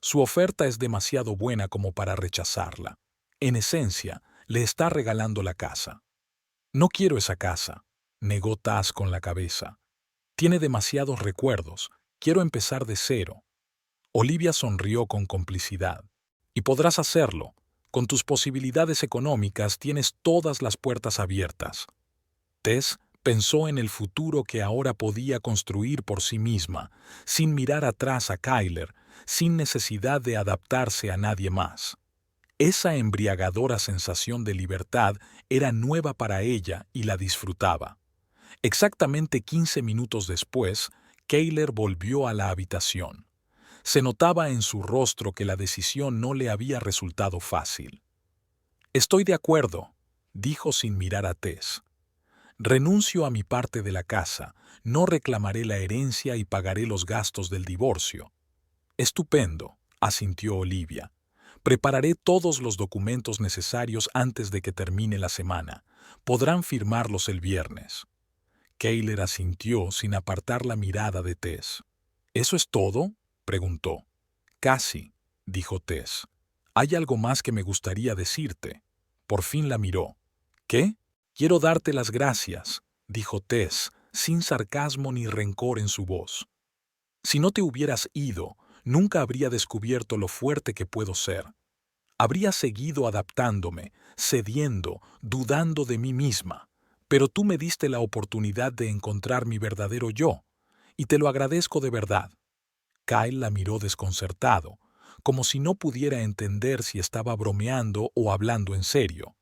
Su oferta es demasiado buena como para rechazarla. En esencia, le está regalando la casa. No quiero esa casa, negó Tess con la cabeza. Tiene demasiados recuerdos. Quiero empezar de cero. Olivia sonrió con complicidad. Y podrás hacerlo. Con tus posibilidades económicas tienes todas las puertas abiertas. Tess pensó en el futuro que ahora podía construir por sí misma, sin mirar atrás a Kyler, sin necesidad de adaptarse a nadie más. Esa embriagadora sensación de libertad era nueva para ella y la disfrutaba. Exactamente 15 minutos después, Kyler volvió a la habitación. Se notaba en su rostro que la decisión no le había resultado fácil. «Estoy de acuerdo», dijo sin mirar a Tess. «Renuncio a mi parte de la casa, no reclamaré la herencia y pagaré los gastos del divorcio». «Estupendo», asintió Olivia. «Prepararé todos los documentos necesarios antes de que termine la semana. Podrán firmarlos el viernes». Kyler asintió sin apartar la mirada de Tess. «¿Eso es todo?», preguntó. «Casi», dijo Tess. «Hay algo más que me gustaría decirte». Por fin la miró. «¿Qué?» «Quiero darte las gracias», dijo Tess, sin sarcasmo ni rencor en su voz. «Si no te hubieras ido, nunca habría descubierto lo fuerte que puedo ser. Habría seguido adaptándome, cediendo, dudando de mí misma. Pero tú me diste la oportunidad de encontrar mi verdadero yo, y te lo agradezco de verdad». Kyle la miró desconcertado, como si no pudiera entender si estaba bromeando o hablando en serio.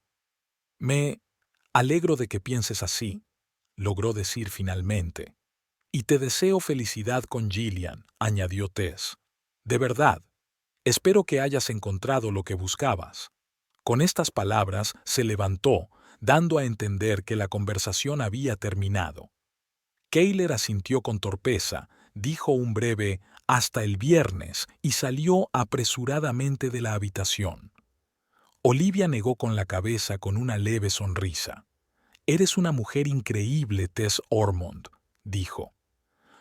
«Me alegro de que pienses así», logró decir finalmente. «Y te deseo felicidad con Gillian», añadió Tess. «De verdad, espero que hayas encontrado lo que buscabas». Con estas palabras se levantó, dando a entender que la conversación había terminado. Kyler asintió con torpeza, dijo un breve «hasta el viernes» y salió apresuradamente de la habitación. Olivia negó con la cabeza con una leve sonrisa. «Eres una mujer increíble, Tess Ormond», dijo.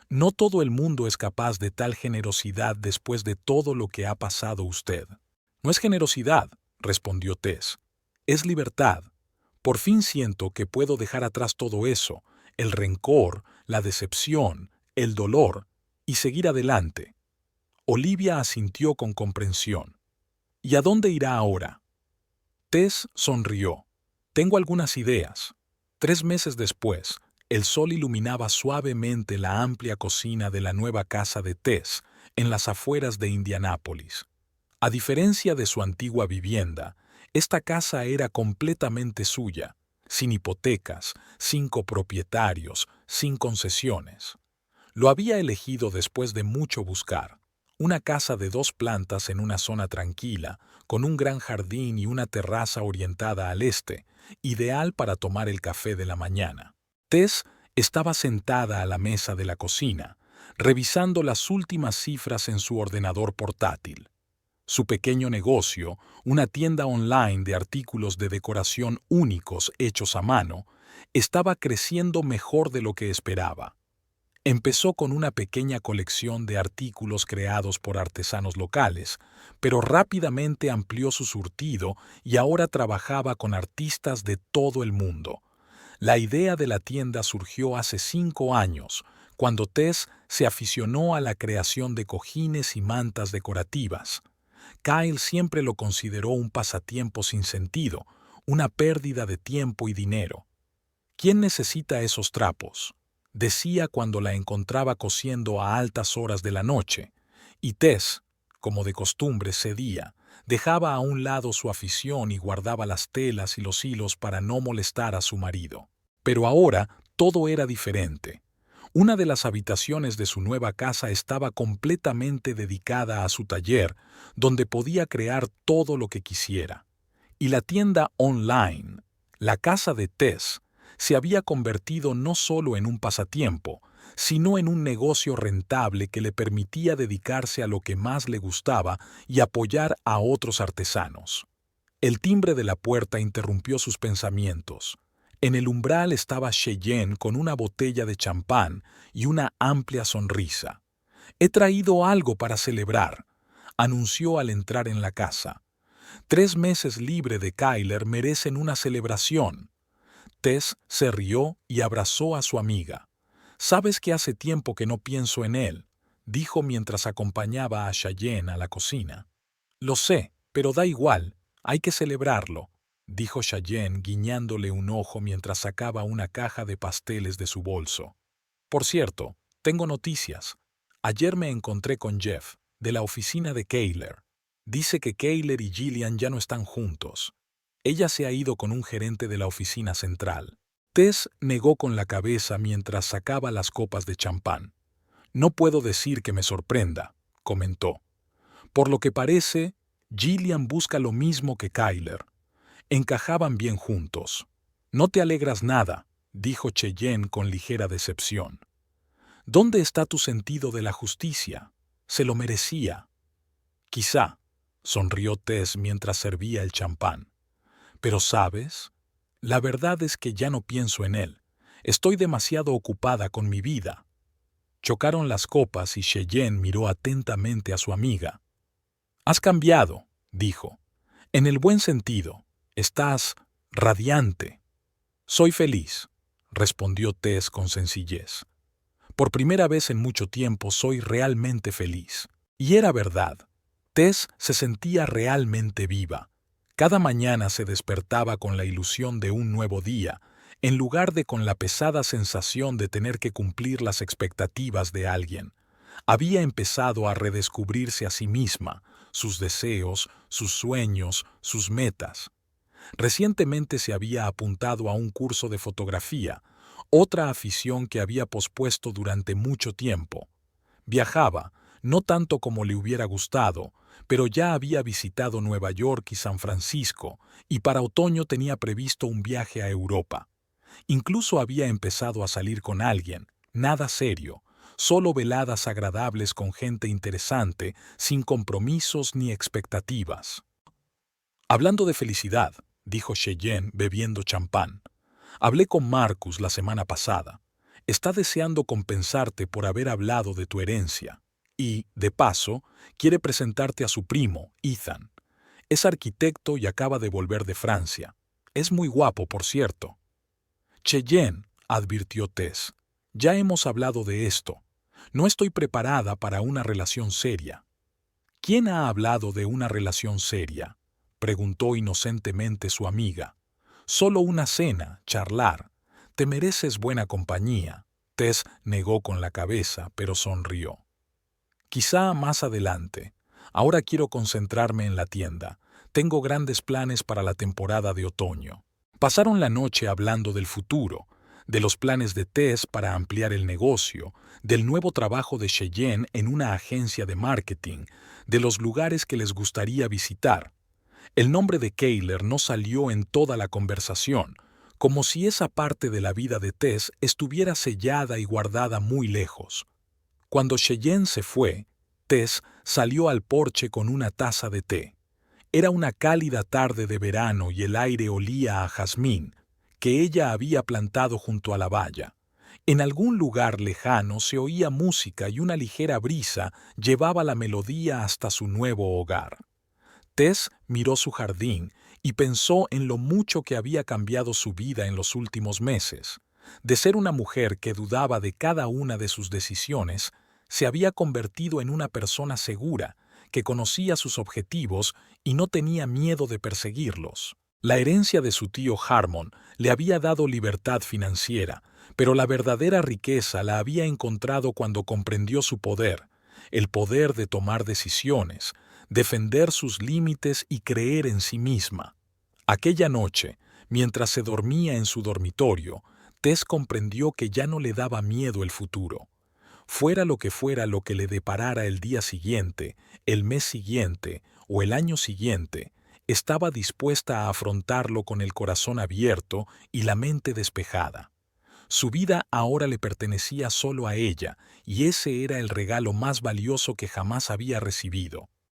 «No todo el mundo es capaz de tal generosidad después de todo lo que ha pasado usted». «No es generosidad», respondió Tess. «Es libertad. Por fin siento que puedo dejar atrás todo eso, el rencor, la decepción, el dolor, y seguir adelante». Olivia asintió con comprensión. «¿Y a dónde irá ahora?». Tess sonrió. «Tengo algunas ideas». 3 meses después, el sol iluminaba suavemente la amplia cocina de la nueva casa de Tess, en las afueras de Indianápolis. A diferencia de su antigua vivienda, esta casa era completamente suya, sin hipotecas, sin copropietarios, sin concesiones. Lo había elegido después de mucho buscar. una casa de 2 plantas en una zona tranquila, con un gran jardín y una terraza orientada al este, ideal para tomar el café de la mañana. Tess estaba sentada a la mesa de la cocina, revisando las últimas cifras en su ordenador portátil. Su pequeño negocio, una tienda online de artículos de decoración únicos hechos a mano, estaba creciendo mejor de lo que esperaba. Empezó con una pequeña colección de artículos creados por artesanos locales, pero rápidamente amplió su surtido y ahora trabajaba con artistas de todo el mundo. La idea de la tienda surgió hace 5 años, cuando Tess se aficionó a la creación de cojines y mantas decorativas. Kyle siempre lo consideró un pasatiempo sin sentido, una pérdida de tiempo y dinero. ¿Quién necesita esos trapos?, decía cuando la encontraba cosiendo a altas horas de la noche, y Tess, como de costumbre, cedía, dejaba a un lado su afición y guardaba las telas y los hilos para no molestar a su marido. Pero ahora todo era diferente. Una de las habitaciones de su nueva casa estaba completamente dedicada a su taller, donde podía crear todo lo que quisiera. Y la tienda online, la casa de Tess, se había convertido no solo en un pasatiempo, sino en un negocio rentable que le permitía dedicarse a lo que más le gustaba y apoyar a otros artesanos. El timbre de la puerta interrumpió sus pensamientos. En el umbral estaba Cheyenne con una botella de champán y una amplia sonrisa. «He traído algo para celebrar», anunció al entrar en la casa. 3 meses libre de Kyler merecen una celebración. Tess se rió y abrazó a su amiga. «Sabes que hace tiempo que no pienso en él», dijo mientras acompañaba a Cheyenne a la cocina. «Lo sé, pero da igual, hay que celebrarlo», dijo Cheyenne guiñándole un ojo mientras sacaba una caja de pasteles de su bolso. «Por cierto, tengo noticias. Ayer me encontré con Jeff, de la oficina de Kyler. Dice que Kyler y Gillian ya no están juntos. Ella se ha ido con un gerente de la oficina central». Tess negó con la cabeza mientras sacaba las copas de champán. «No puedo decir que me sorprenda», comentó. «Por lo que parece, Gillian busca lo mismo que Kyler. Encajaban bien juntos». «No te alegras nada», dijo Cheyenne con ligera decepción. «¿Dónde está tu sentido de la justicia? Se lo merecía». «Quizá», sonrió Tess mientras servía el champán. «Pero, ¿sabes? La verdad es que ya no pienso en él. Estoy demasiado ocupada con mi vida». Chocaron las copas y Cheyenne miró atentamente a su amiga. «Has cambiado», dijo. «En el buen sentido. Estás radiante». «Soy feliz», respondió Tess con sencillez. «Por primera vez en mucho tiempo soy realmente feliz». Y era verdad. Tess se sentía realmente viva. Cada mañana se despertaba con la ilusión de un nuevo día, en lugar de con la pesada sensación de tener que cumplir las expectativas de alguien. Había empezado a redescubrirse a sí misma, sus deseos, sus sueños, sus metas. Recientemente se había apuntado a un curso de fotografía, otra afición que había pospuesto durante mucho tiempo. Viajaba, no tanto como le hubiera gustado, pero ya había visitado Nueva York y San Francisco, y para otoño tenía previsto un viaje a Europa. Incluso había empezado a salir con alguien, nada serio, solo veladas agradables con gente interesante, sin compromisos ni expectativas. «Hablando de felicidad», dijo Cheyenne bebiendo champán, «hablé con Marcus la semana pasada. Está deseando compensarte por haber hablado de tu herencia. Y, de paso, quiere presentarte a su primo, Ethan. Es arquitecto y acaba de volver de Francia. Es muy guapo, por cierto». «Cheyenne», advirtió Tess, «ya hemos hablado de esto. No estoy preparada para una relación seria». «¿Quién ha hablado de una relación seria?», preguntó inocentemente su amiga. «Solo una cena, charlar. Te mereces buena compañía». Tess negó con la cabeza, pero sonrió. «Quizá más adelante. Ahora quiero concentrarme en la tienda. Tengo grandes planes para la temporada de otoño». Pasaron la noche hablando del futuro, de los planes de Tess para ampliar el negocio, del nuevo trabajo de Cheyenne en una agencia de marketing, de los lugares que les gustaría visitar. El nombre de Kayler no salió en toda la conversación, como si esa parte de la vida de Tess estuviera sellada y guardada muy lejos. Cuando Cheyenne se fue, Tess salió al porche con una taza de té. Era una cálida tarde de verano y el aire olía a jazmín, que ella había plantado junto a la valla. En algún lugar lejano se oía música y una ligera brisa llevaba la melodía hasta su nuevo hogar. Tess miró su jardín y pensó en lo mucho que había cambiado su vida en los últimos meses. De ser una mujer que dudaba de cada una de sus decisiones, se había convertido en una persona segura, que conocía sus objetivos y no tenía miedo de perseguirlos. La herencia de su tío Harmon le había dado libertad financiera, pero la verdadera riqueza la había encontrado cuando comprendió su poder, el poder de tomar decisiones, defender sus límites y creer en sí misma. Aquella noche, mientras se dormía en su dormitorio, Tess comprendió que ya no le daba miedo el futuro. Fuera lo que le deparara el día siguiente, el mes siguiente o el año siguiente, estaba dispuesta a afrontarlo con el corazón abierto y la mente despejada. Su vida ahora le pertenecía solo a ella, y ese era el regalo más valioso que jamás había recibido.